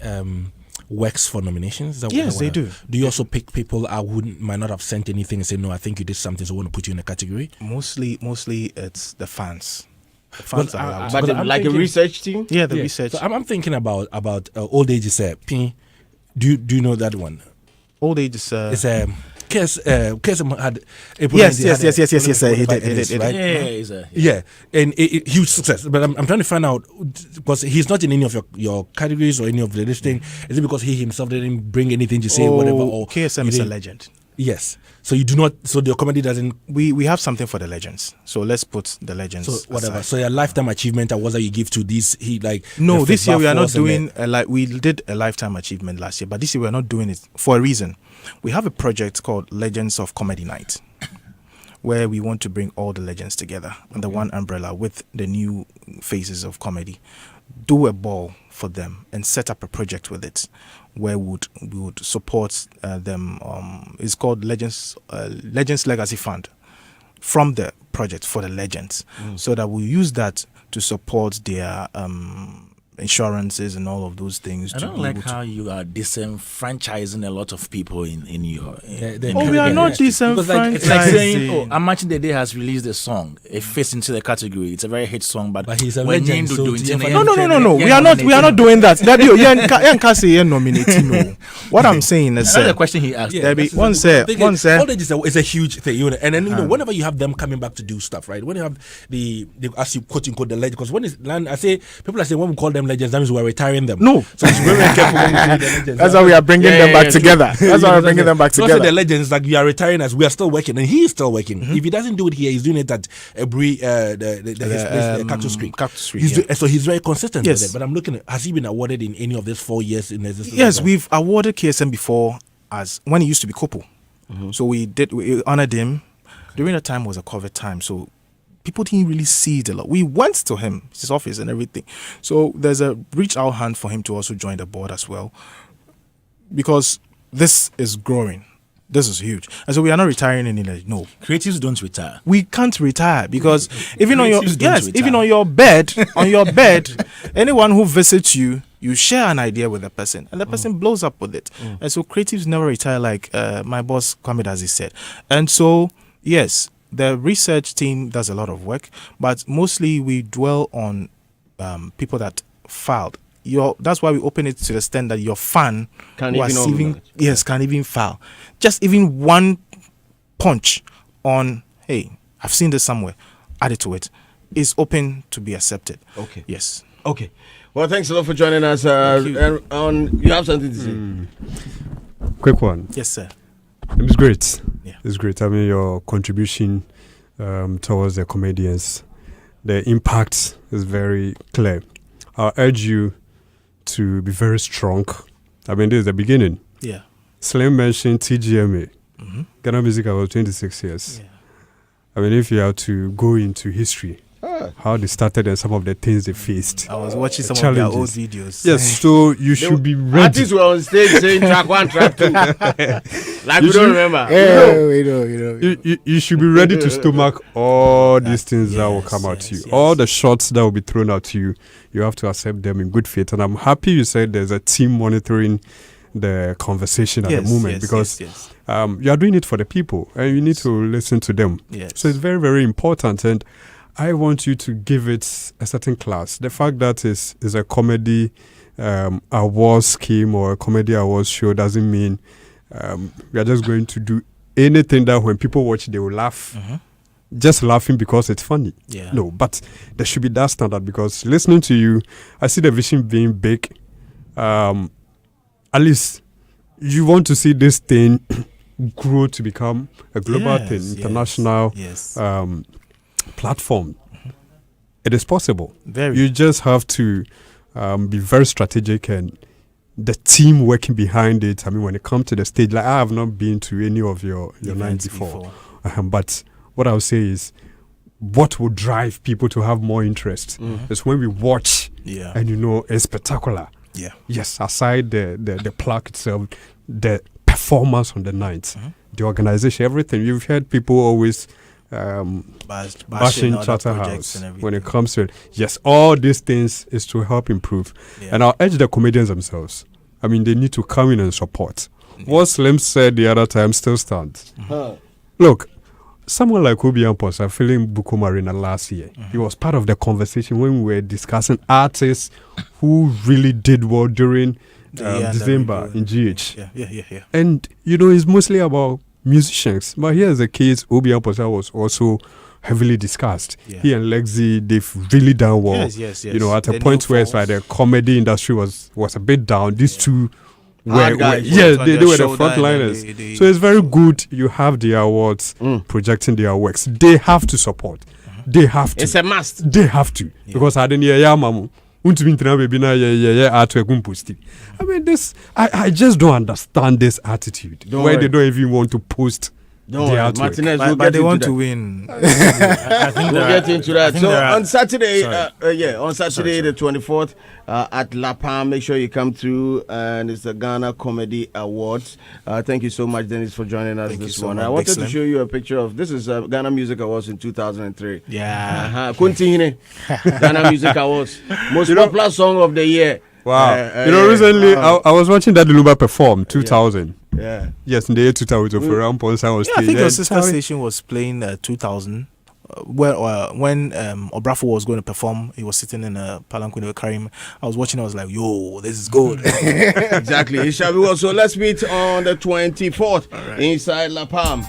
works for nominations? Is that Yes, they do. Do you also pick people who might not have sent anything and say, no, I think you did something, so I want to put you in a category? Mostly it's the fans. The fans are allowed. But I'm like thinking- a research team? Yeah, the research. So I'm thinking about old age. Is do you know that one? Old age is It's Kes had yes. He did. Right? Yeah, and huge success. But I'm trying to find out, because he's not in any of your categories or any of the listing. Is it because he himself didn't bring anything to say, whatever? Or KSM is a legend. Yes. So you do not. So the comedy doesn't. We have something for the legends. So let's put the legends. So whatever. aside. So your lifetime achievement awards that you give to these, No, the this year we are not Force and doing we did a lifetime achievement last year, but this year we are not doing it for a reason. We have a project called Legends of Comedy Night, where we want to bring all the legends together under one umbrella with the new faces of comedy. Do a ball for them and set up a project with it, where we would support them. It's called Legends Legacy Fund, from the project for the legends, so that we use that to support their insurances and all of those things. I don't like how you are disenfranchising a lot of people in your. We are not disenfranchising. It's like saying, Amachin Dede has released a song. It fits into the category. It's a very hit song, but he's a when legend, Yendo so doing it, No. We are not doing that. Nominating. What I'm saying is, That's the question he asked. Debbie, one say. All age is a huge thing, and then whenever you have them coming back to do stuff, right? When you have the as you quote unquote the legend, because people are saying when we call them legends, that means we're retiring them. No. So it's very careful when we say the legends. That's why we are bringing them back together. That's why we're bringing them back So together. the legends, like, we are retiring as we are still working, and he is still working. If he doesn't do it here, he's doing it at every Cactus Creek. Cactus Creek, So he's very consistent Yes. with it. But I'm looking at, has he been awarded in any of these 4 years in existence? Yes, we've awarded KSM before as when he used to be Kopo. So we honored him. During that time was a COVID time, so people didn't really see it a lot. We went to him, his office and everything. So there's a reach out hand for him to also join the board as well, because this is growing. This is huge. And so we are not retiring any. No, Creatives don't retire. we can't retire, because even on Creatives don't retire. even on your bed, anyone who visits you, you share an idea with the person, and the person blows up with it. And so creatives never retire, like my boss Kwame Dazi said. And so yes, the research team does a lot of work, but mostly we dwell on people that filed. That's why we open it to the extent that your fan Can who are even receiving, nominate. yes, can even file. Just even one punch on, hey, I've seen this somewhere, add it to it, is open to be accepted. Okay. Yes. Okay. Well, thanks a lot for joining us. Thank you. And you have something to say? Quick one. Yes, sir. It's great. Yeah. It's great. I mean, your contribution towards the comedians, the impact is very clear. I urge you to be very strong. I mean, this is the beginning. Yeah. Slim mentioned TGMA, Mm-hmm. Ghana Music Awards 26 years. Yeah. I mean, if you have to go into history, how they started and some of the things they faced. I was watching some Challenges. of their old videos. Yes, so you should be ready. Artists were on stage saying track 1, track 2. Like we You don't should- remember. You should be ready to stomach all these things that will yes, come out to you. yes, All yes. the shots that will be thrown out to you, you have to accept them in good faith. And I'm happy you said there's a team monitoring the conversation at the moment because yes. you are doing it for the people and you need to listen to them. Yes. So it's very, very important. And I want you to give it a certain class. The fact that is a comedy awards scheme or a comedy awards show doesn't mean we are just going to do anything that when people watch, they will laugh. Mhm. Just laughing because it's funny. Yeah. No, but there should be that standard because listening to you, I see the vision being big. At least you want to see this thing grow to become a global Yes, thing, yes, international Yes. platform. It is possible. Very. You just have to be very strategic and the team working behind it. I mean, when it comes to the stage, like I have not been to any of your nights Events before. But what I would say is, what will drive people to have more interest is when we watch Yeah. and it's spectacular. Yeah. Yes, aside the plaque itself, the performance on the night, the organization, everything. You've heard people always bashing other projects Charterhouse and everything. when it comes to it. Yes, all these things is to help improve. Yeah. And I'll urge the comedians themselves. I mean, they need to come in and support. What Slim said the other time still stands. Look, someone like Obi Ampos, I feeling Buko Marina last year. He was part of the conversation when we were discussing artists who really did well during December in GH. Yeah. And, it's mostly about musicians. But here's the case, Obi Ampos was also heavily discussed. Yeah. He and Lexi, they've really done well. Yes. At a The point new where it's force. like the comedy industry was a bit down. These two Hard guys. they On were their the shoulder and frontliners. they- So it's very good you have the awards projecting their works. They have to support. They have to. It's a must. They have to. Because I didn't hear mamu. I mean, this. I just don't understand this attitude. Don't where worry. they don't even want to post Don't the worry, artwork. Martinez, But, we'll but get they into want that. to win. I think We'll get into that. So on Saturday, Sorry. on Saturday the 24th at La Palm, make sure you come through, and it's the Ghana Comedy Awards. Thank you so much, Dennis, for joining us Thank you this so one. much, I wanted Big to Slim. show you a picture of this is Ghana Music Awards in 2003. Yeah. Kuntihine, Ghana Music Awards, most popular song of the year. Wow. yeah. Recently Wow. I was watching that Lumba perform 2000. Yeah. Yes, in the year 2000 with Ferran Ponsa on Yeah, stage. I think your And sister Charlie- station was playing 2000. When Obrafo was going to perform, he was sitting in a palanquin with Karim. I was watching, I was like, yo, this is good. Exactly. It shall be well. So let's meet on the 24th inside La Palm.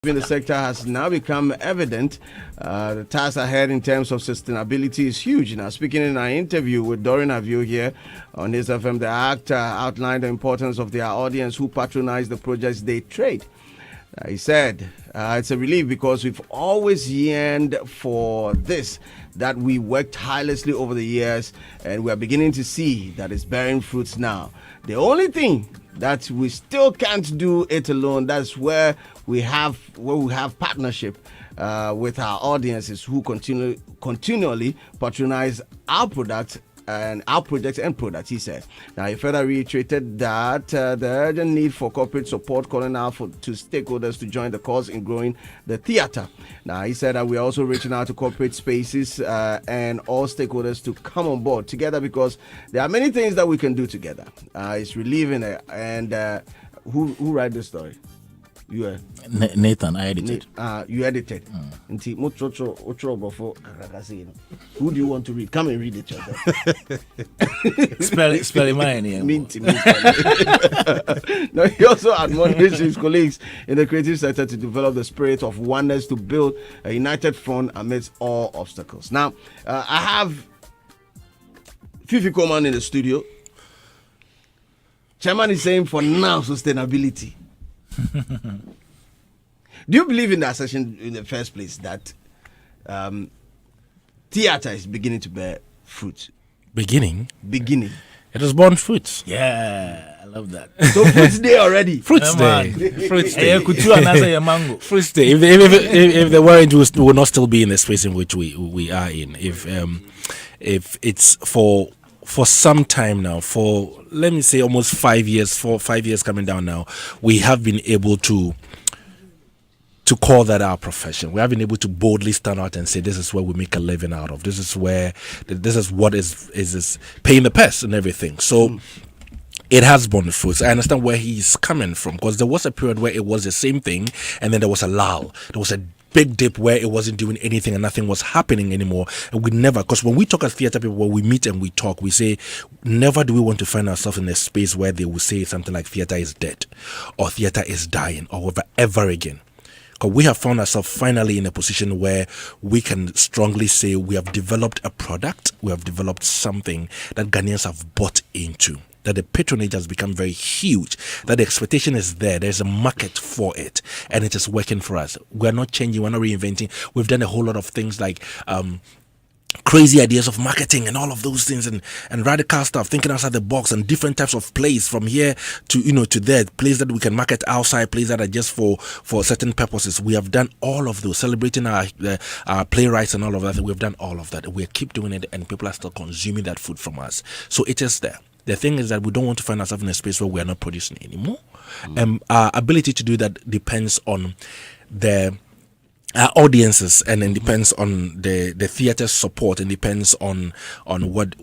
in the sector has now become evident. The task ahead in terms of sustainability is huge. Now, speaking in our interview with Dorian Avio here on his FM, the actor outlined the importance of their audience who patronize the projects they trade. He said, it's a relief because we've always yearned for this, that we worked tirelessly over the years, and we are beginning to see that it's bearing fruits now. The only thing that we still can't do it alone, that's where we have partnership with our audiences who continually patronize our product and our projects and products, he said. Now, he further reiterated that the urgent need for corporate support, calling out to stakeholders to join the cause in growing the theatre. Now, he said that we are also reaching out to corporate spaces and all stakeholders to come on board together because there are many things that we can do together. It's relieving it. And who write this story? You Nathan, I edited. You edited. Who do you want to read? Come and read it yourself. Spell mine here. Now, he also admonished his colleagues in the creative sector to develop the spirit of oneness to build a united front amidst all obstacles. Now, I have Fifi Coleman in the studio. Chairman is saying for now sustainability. Do you believe in the assertion in the first place that theatre is beginning to bear fruit? Beginning? It has borne fruits. Yeah, I love that. So fruits day already. Fruits day. Fruits day. Fruits day. If they weren't, we will not still be in the space in which we are in. If it's for some time now, for let me say almost 5 years, 5 years coming down now, we have been able to call that our profession. We have been able to boldly stand out and say this is where we make a living out of. This is what is paying the pest and everything. So it has borne fruits. I understand where he's coming from, because there was a period where it was the same thing and then there was a lull. There was a big dip where it wasn't doing anything and nothing was happening anymore. And we never, because when we talk as theatre people, when we meet and we talk, we say never do we want to find ourselves in a space where they will say something like theatre is dead or theatre is dying or ever again. Because we have found ourselves finally in a position where we can strongly say we have developed a product, we have developed something that Ghanaians have bought into, that the patronage has become very huge, that the expectation is there, there's a market for it, and it is working for us. We're not changing, we're not reinventing. We've done a whole lot of things like crazy ideas of marketing and all of those things, and radical stuff, thinking outside the box, and different types of plays from here to to there, plays that we can market outside, plays that are just for certain purposes. We have done all of those, celebrating our playwrights and all of that. We've done all of that. We keep doing it, and people are still consuming that food from us. So it is there. The thing is that we don't want to find ourselves in a space where we are not producing anymore. Our ability to do that depends on our audiences, and it depends on the theatre's support, and depends on what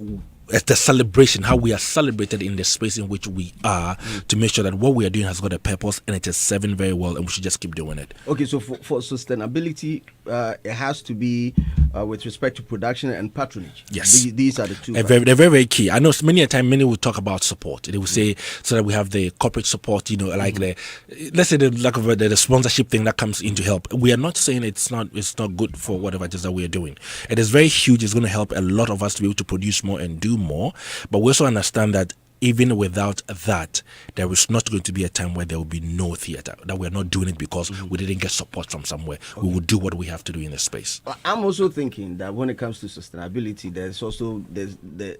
the celebration, how we are celebrated in the space in which we are, to make sure that what we are doing has got a purpose and it is serving very well, and we should just keep doing it. Okay, so for sustainability, it has to be with respect to production and patronage. Yes, these are the two. They're very, very key. I know many a time many will talk about support. They will say so that we have the corporate support, like let's say the sponsorship thing that comes in to help. We are not saying it's not good for whatever it is that we are doing. It is very huge. It's going to help a lot of us to be able to produce more and do more, but we also understand that even without that, there is not going to be a time where there will be no theatre, that we're not doing it because we didn't get support from somewhere. We will do what we have to do in this space. I'm also thinking that when it comes to sustainability,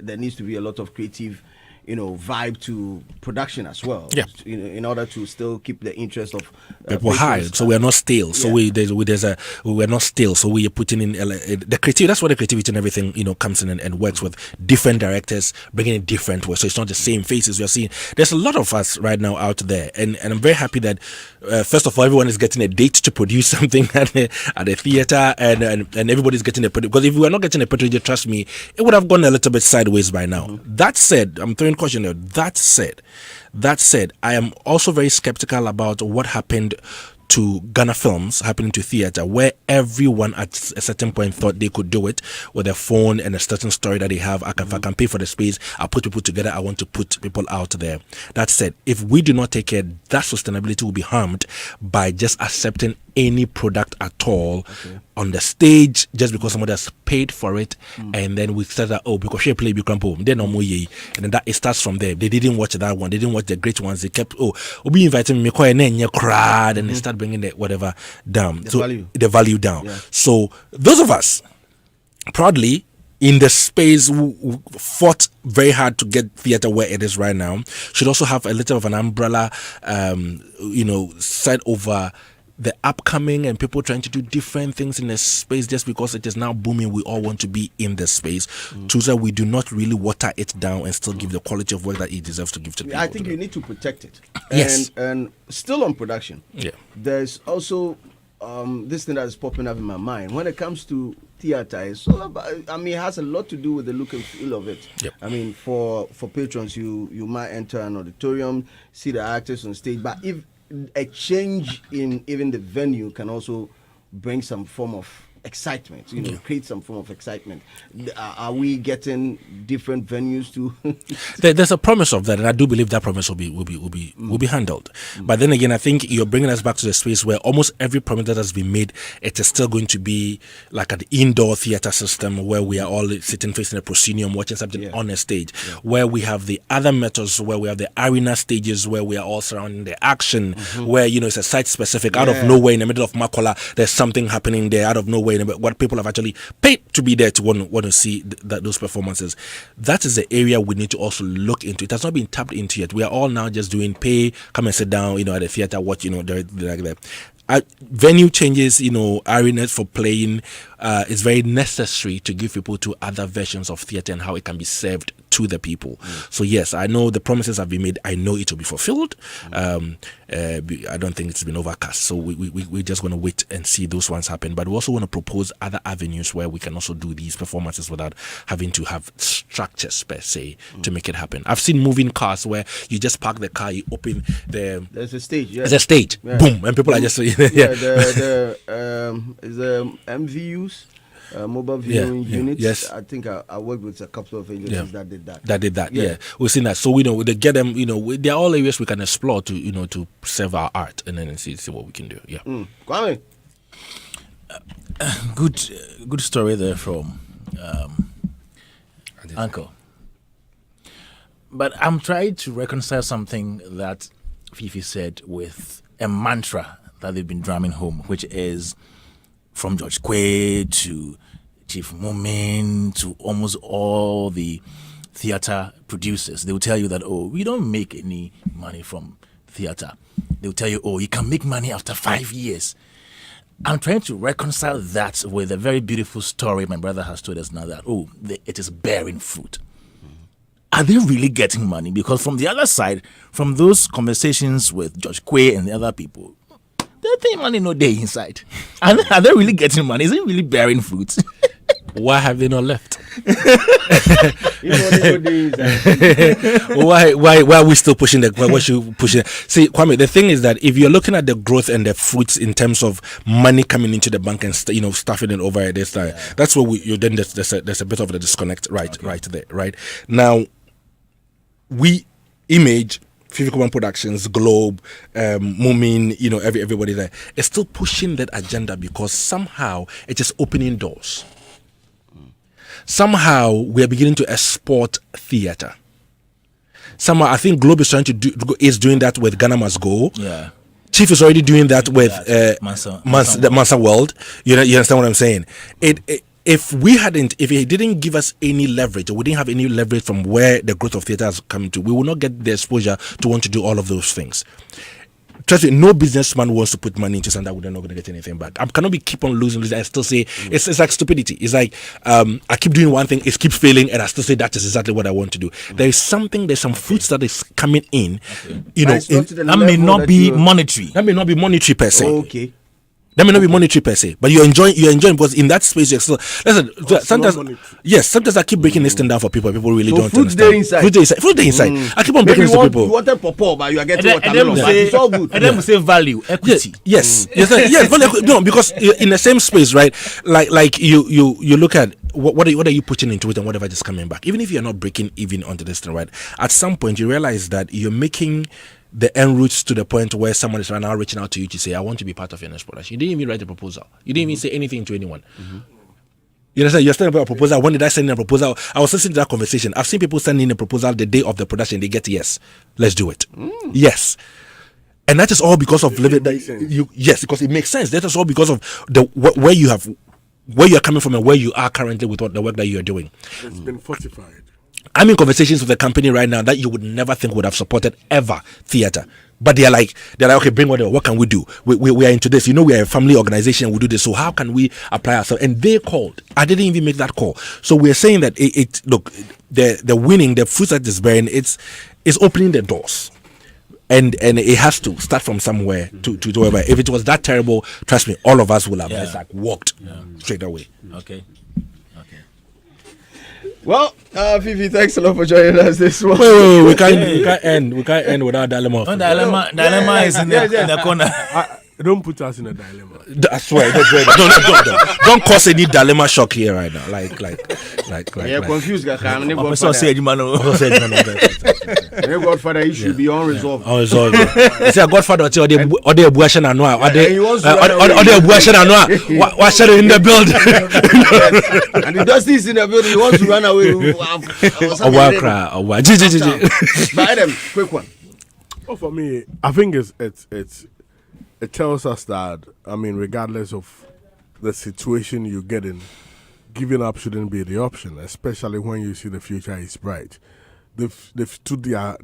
there needs to be a lot of creative vibe to production as well. Yeah. In order to still keep the interest of people high, so we are not stale. So we're not stale. So we are putting in the creativity. That's where the creativity and everything comes in and works with different directors, bringing it different ways. So it's not the same faces we are seeing. There's a lot of us right now out there, and I'm very happy that first of all, everyone is getting a date to produce something at the theater, and everybody's getting a patronage. Because if we were not getting a patronage, trust me, it would have gone a little bit sideways by now. That said, I'm throwing question there. That said, I am also very skeptical about what happened to Ghana films, happening to theatre, where everyone at a certain point thought they could do it with a phone and a certain story that they have. If I can pay for the space, I'll put people together. I want to put people out there. That said, if we do not take care, that sustainability will be harmed by just accepting any product at all on the stage just because somebody has paid for it, and then we said that because she play big home, then no more and then that it starts from there. They didn't watch that one, they didn't watch the great ones. They kept be inviting me and then you cried, and they start bringing the whatever down, the value down. Yeah. So those of us proudly in the space who fought very hard to get theater where it is right now should also have a little of an umbrella, set over the upcoming and people trying to do different things in the space just because it is now booming. We all want to be in the space, so that we do not really water it down and still give the quality of work that it deserves to give to people. I think you need to protect it. Yes. And still on production. Yeah. There's also this thing that is popping up in my mind when it comes to theater. It's all about, it has a lot to do with the look and feel of it. Yep. I mean, for patrons, you might enter an auditorium, see the actors on stage, but if a change in even the venue can also bring some form of excitement, create some form of excitement. Are we getting different venues too? There's a promise of that, and I do believe that promise will be handled. But then again, I think you're bringing us back to the space where almost every promise that has been made, it is still going to be like an indoor theater system where we are all sitting facing a proscenium watching something on a stage, where we have the other methods, where we have the arena stages where we are all surrounding the action, where it's a site specific. Out of nowhere in the middle of Makola, there's something happening there. Out of nowhere, what people have actually paid to be there to want to see those performances. That is the area we need to also look into. It has not been tapped into yet. We are all now just doing pay, come and sit down, at the theater, watch, the venue changes, arenas for playing is very necessary to give people to other versions of theater and how it can be served to the people. So yes, I know the promises have been made. I know it will be fulfilled. I don't think it's been overcast. So we're just going to wait and see those ones happen. But we also want to propose other avenues where we can also do these performances without having to have structures per se to make it happen. I've seen moving cars where you just park the car, you open there's a stage. Yeah. There's a stage. Yeah. Boom, and people are just the MVUs. Mobile viewing units. Yes. I think I worked with a couple of agencies that did that. Yeah. We've seen that. So we know they get them. There are all areas we can explore to to serve our art and then see what we can do. Yeah. Kwame. Good story there from Uncle. But I'm trying to reconcile something that Fifi said with a mantra that they've been drumming home, which is from George Quay to Chief Mumin to almost all the theater producers. They will tell you that, we don't make any money from theater. They will tell you, you can make money after 5 years. I'm trying to reconcile that with a very beautiful story my brother has told us now that, it is bearing fruit. Are they really getting money? Because from the other side, from those conversations with George Quay and the other people, they think money no day inside. Are they really getting money? Is it really bearing fruit? Why have they not left? Why are we still pushing See, Kwame, the thing is that if you're looking at the growth and the fruits in terms of money coming into the bank and stuffing it over at this time, that's where then there's a bit of a disconnect right there. Right now, we Image, Fifi Productions, Globe, Mumin, everybody there is still pushing that agenda because somehow it is opening doors. Somehow we are beginning to export theater. Somehow I think Globe is is doing that with Ghana Must Go. Yeah. Chief is already doing that with Mansa World. You understand what I'm saying? If he didn't give us any leverage, or we didn't have any leverage from where the growth of theater has come to, we will not get the exposure to want to do all of those things. Trust me, no businessman wants to put money into something that we're not going to get anything back. I cannot keep on losing and still say it's like stupidity. It's like I keep doing one thing, it keeps failing, and I still say that is exactly what I want to do. There's some fruits that is coming in. That may not be monetary. That may not be monetary per se. Okay. That may not be monetary per se, but you're enjoying because in that space you're still sometimes I keep breaking this thing down for people. People really don't understand. Fruit day inside. I keep on breaking this to people. You wanted pawpaw, but you are getting watermelon. But it's all good. And then we say value, equity. Yes. No, because in the same space, right? Like you look at what are you putting into it and whatever is coming back. Even if you're not breaking even onto this thing, right? At some point you realize that you're making the en route to the point where someone is right now reaching out to you to say, I want to be part of your next production. You didn't even write a proposal. You didn't even say anything to anyone. You understand? You're sending about a proposal. When did I send in a proposal? I was listening to that conversation. I've seen people send in a proposal the day of the production. They get yes. Let's do it. Yes. And that is all because of living. Yes, because it makes sense. That is all because of where you're coming from and where you are currently with the work that you're doing. It's been fortified. I'm in conversations with the company right now that you would never think would have supported ever theater. But they're like, okay, bring whatever. What can we do? We are into this. We are a family organization. We do this. So how can we apply ourselves? And they called. I didn't even make that call. So we're saying that look, the winning, the fruits that is bearing, it's opening the doors. And it has to start from somewhere to wherever. If it was that terrible, trust me, all of us will have just like walked straight away. Okay. Well, Fifi, thanks a lot for joining us this morning. Wait, we can't end without dilemma. Dilemma is in the corner. Don't put us in a dilemma. I swear, don't cause any dilemma shock here right now. Like. You're confused, Godfather issue be unresolved. Unresolved. You see, a Godfather or the abortion and what the abortion and what shall in the building? And he does this in the building. He wants to run away. Buy them, quick one. Well, for me, I think it tells us that, regardless of the situation you get in, giving up shouldn't be the option, especially when you see the future is bright. They've stood their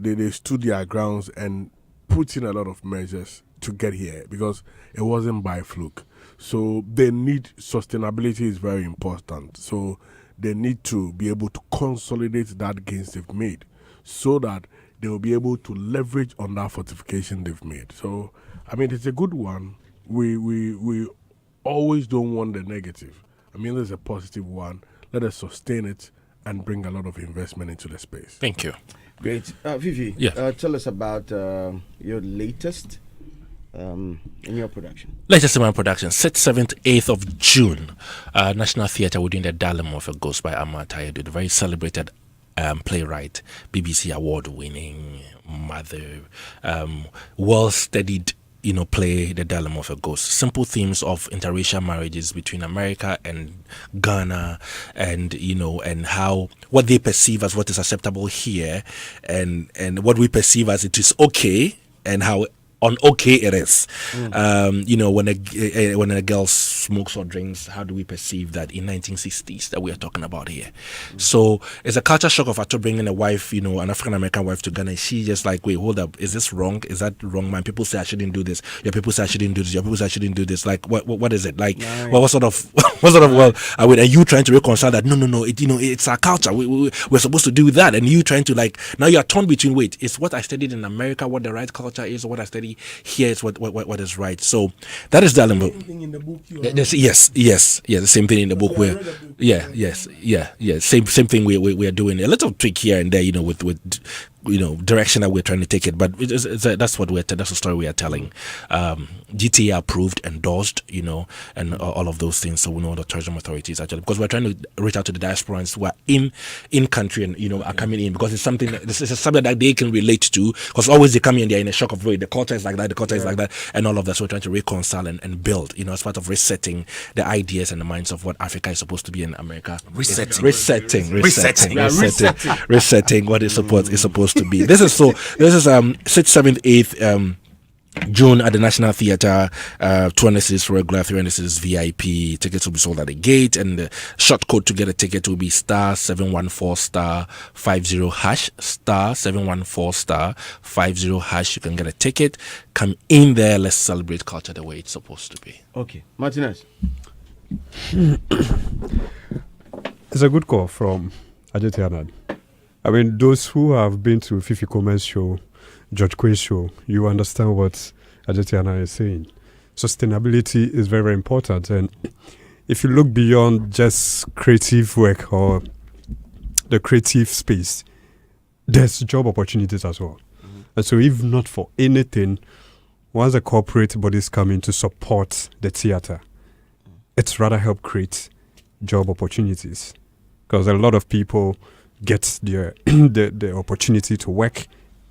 grounds and put in a lot of measures to get here because it wasn't by fluke. So they need sustainability is very important. So they need to be able to consolidate that gains they've made so that they will be able to leverage on that fortification they've made. So it's a good one. We always don't want the negative. There's a positive one. Let us sustain it and bring a lot of investment into the space. Thank you. Great. Vivi, tell us about your latest in your production. Latest in my production, 6th, 7th, 8th of June. National Theatre, we're doing The Dilemma of a Ghost by Amar Tayadu, the very celebrated playwright, BBC award-winning, mother, well-studied play The Dilemma of a Ghost. Simple themes of interracial marriages between America and Ghana, and and how what they perceive as what is acceptable here, and what we perceive as it is okay, and how okay it is. When a girl smokes or drinks, how do we perceive that in 1960s that we are talking about here? So it's a culture shock of Ato bringing a wife, an African American wife to Ghana. She just like, wait, hold up, is this wrong? Is that wrong, man? People say I shouldn't do this. Your people say I shouldn't do this. Your people say I shouldn't do this. Like, what is it? Like, what sort of are you trying to reconcile that? No, it's our culture. We're supposed to do that, and you trying to now you are torn between, wait, it's what I studied in America, what the right culture is, or what I study here is what is right. So that is the element. Yes, the same thing in the book where same thing we are doing a little tweak here and there, with direction that we're trying to take it, but that's the story we are telling. GTA approved, endorsed, and all of those things. So we know the tourism authorities actually, because we're trying to reach out to the diasporans who are in country and are coming in, because it's something that they can relate to, because always they come in, they're in a shock of, wait, the culture is like that, and all of that. So we're trying to reconcile and build, as part of resetting the ideas and the minds of what Africa is supposed to be in America. Resetting what is supposed to be. This is 6th, 7th, 8th June at the National Theatre. 200 cities regular, 300 cities VIP. Tickets will be sold at the gate, and the short code to get a ticket will be *714*50# *714*50#. You can get a ticket. Come in there. Let's celebrate culture the way it's supposed to be. Okay, Martinez. It's a good call from Ajetiana. Those who have been to Fifi Coleman's show, George Quay's show, you understand what Ajetiana is saying. Sustainability is very, very important. And if you look beyond just creative work or the creative space, there's job opportunities as well. And so if not for anything, once the corporate bodies come in to support the theater, it's rather help create job opportunities. Because a lot of people get the opportunity to work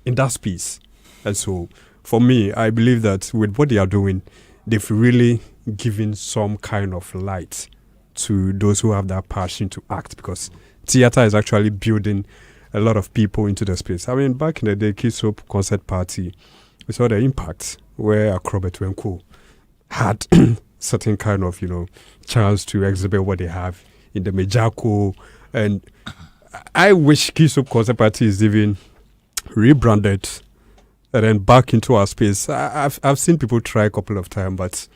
in that space. And so, for me, I believe that with what they are doing, they've really given some kind of light to those who have that passion to act, because theater is actually building a lot of people into the space. I mean, back in the day, Kids Hope Concert Party, we saw the impact where Acrobat and Co. had certain kind of, chance to exhibit what they have in the Mejako. And I wish Kids Hope Concert Party is even rebranded and then back into our space. I've seen people try a couple of times, but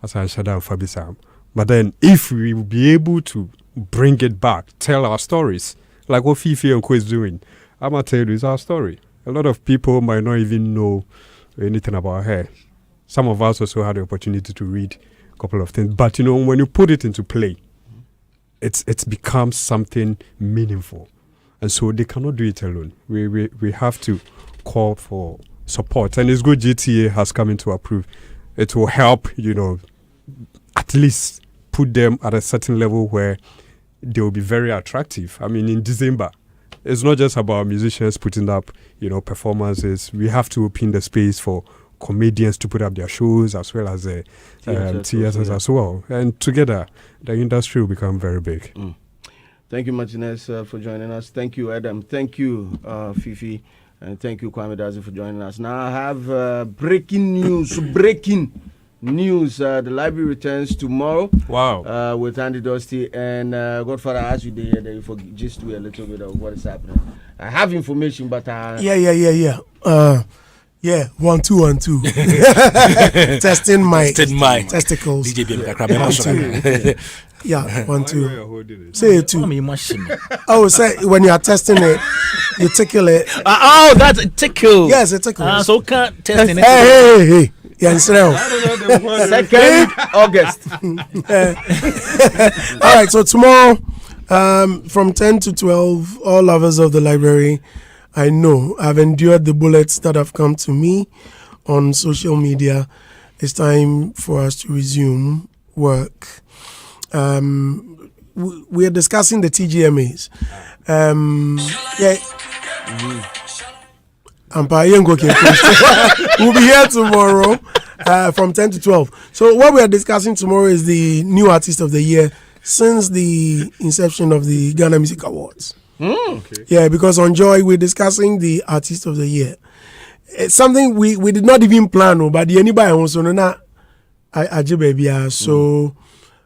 as I shut down Fabisam. But then if we will be able to bring it back, tell our stories, like what Fifi and Co is doing, I'm going to tell you, it's our story. A lot of people might not even know anything about her. Some of us also had the opportunity to read a couple of things. But, when you put it into play, it's become something meaningful. And so they cannot do it alone. We have to call for support. And it's good GTA has come in to approve. It will help, at least put them at a certain level where they will be very attractive. I mean, in December, it's not just about musicians putting up, performances. We have to open the space for comedians to put up their shows as well as the theaters as well. And together, the industry will become very big. Thank you, Martinez, for joining us. Thank you, Adam. Thank you, Fifi. And thank you, Kwame Dazi, for joining us. Now I have breaking news. The library returns tomorrow. Wow. With Andy Dusty and Godfather. As you did, you for just do a little bit of what is happening. I have information, but Yeah. 1 2 1 2. Testing my testicles. DJ 1 2. Yeah, 1 2. Say it too. Say when you are testing it, you tickle it. That's a tickle. Yes, a tickle. So can't test it. Hey. Yeah, Israel. 2nd August. All right, so tomorrow, from 10 to 12, all lovers of the library, I know I've endured the bullets that have come to me on social media. It's time for us to resume work. We are discussing the TGMAs. We'll be here tomorrow from 10 to 12. So what we are discussing tomorrow is the new artist of the year since the inception of the Ghana Music Awards. Okay. Yeah, because on Joy we're discussing the artist of the year. It's something we did not even plan, but the anybody also not baby. So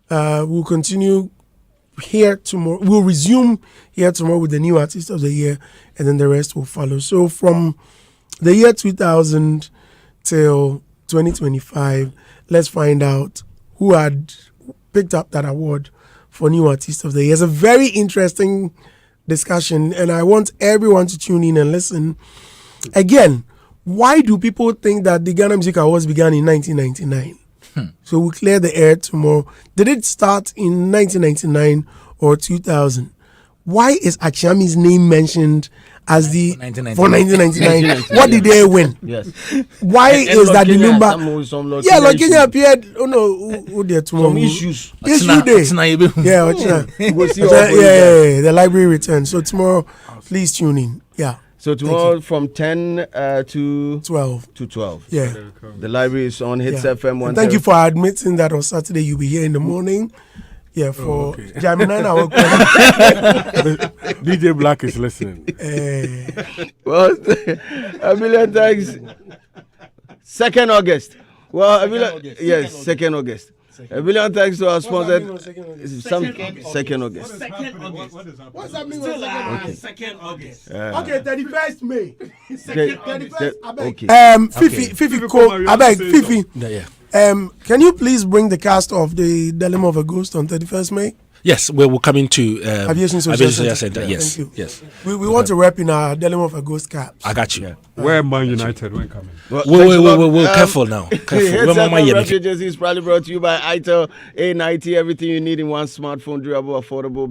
we'll continue here tomorrow. We'll resume here tomorrow with the new artist of the year, and then the rest will follow. So from the year 2000 till 2025, let's find out who had picked up that award for new artist of the year. It's a very interesting discussion, and I want everyone to tune in and listen. Again, why do people think that the Ghana Music Awards began in 1999? So we'll clear the air tomorrow. Did it start in 1999 or 2000? Why is Achiami's name mentioned as the for 1999? What did they win? Yes. Why is that the number? Yeah, Lord Kenya appeared. Oh no, who there tomorrow? Some issues. Issue day. Yeah, the library returns. So tomorrow, please tune in. Yeah. So tomorrow from 10 to 12. To 12. Yeah. The library is on Hits FM 1. Thank you for admitting that on Saturday you'll be here in the morning. Yeah, for Jaminana. DJ Black is listening. Well, a million thanks. 2nd August. Well, a million, yes, 2nd August. A million thanks to our sponsor. 2nd August. What's that mean? Okay. 2nd August. Okay, 31st May. 31st. Okay. Fifi, I beg, Fifi. Yeah. Can you please bring the cast of the Dilemma of a Ghost on 31st May? Yes, we're coming to Aviation Social Center. Yes, Thank you. Yes. We want to rep in our Dilemma of a Ghost caps. I got you. Yeah. Where Man United when coming? Whoa, careful now. Careful. Agency is probably brought to you by ITEL A90. Everything you need in one smartphone, durable, affordable.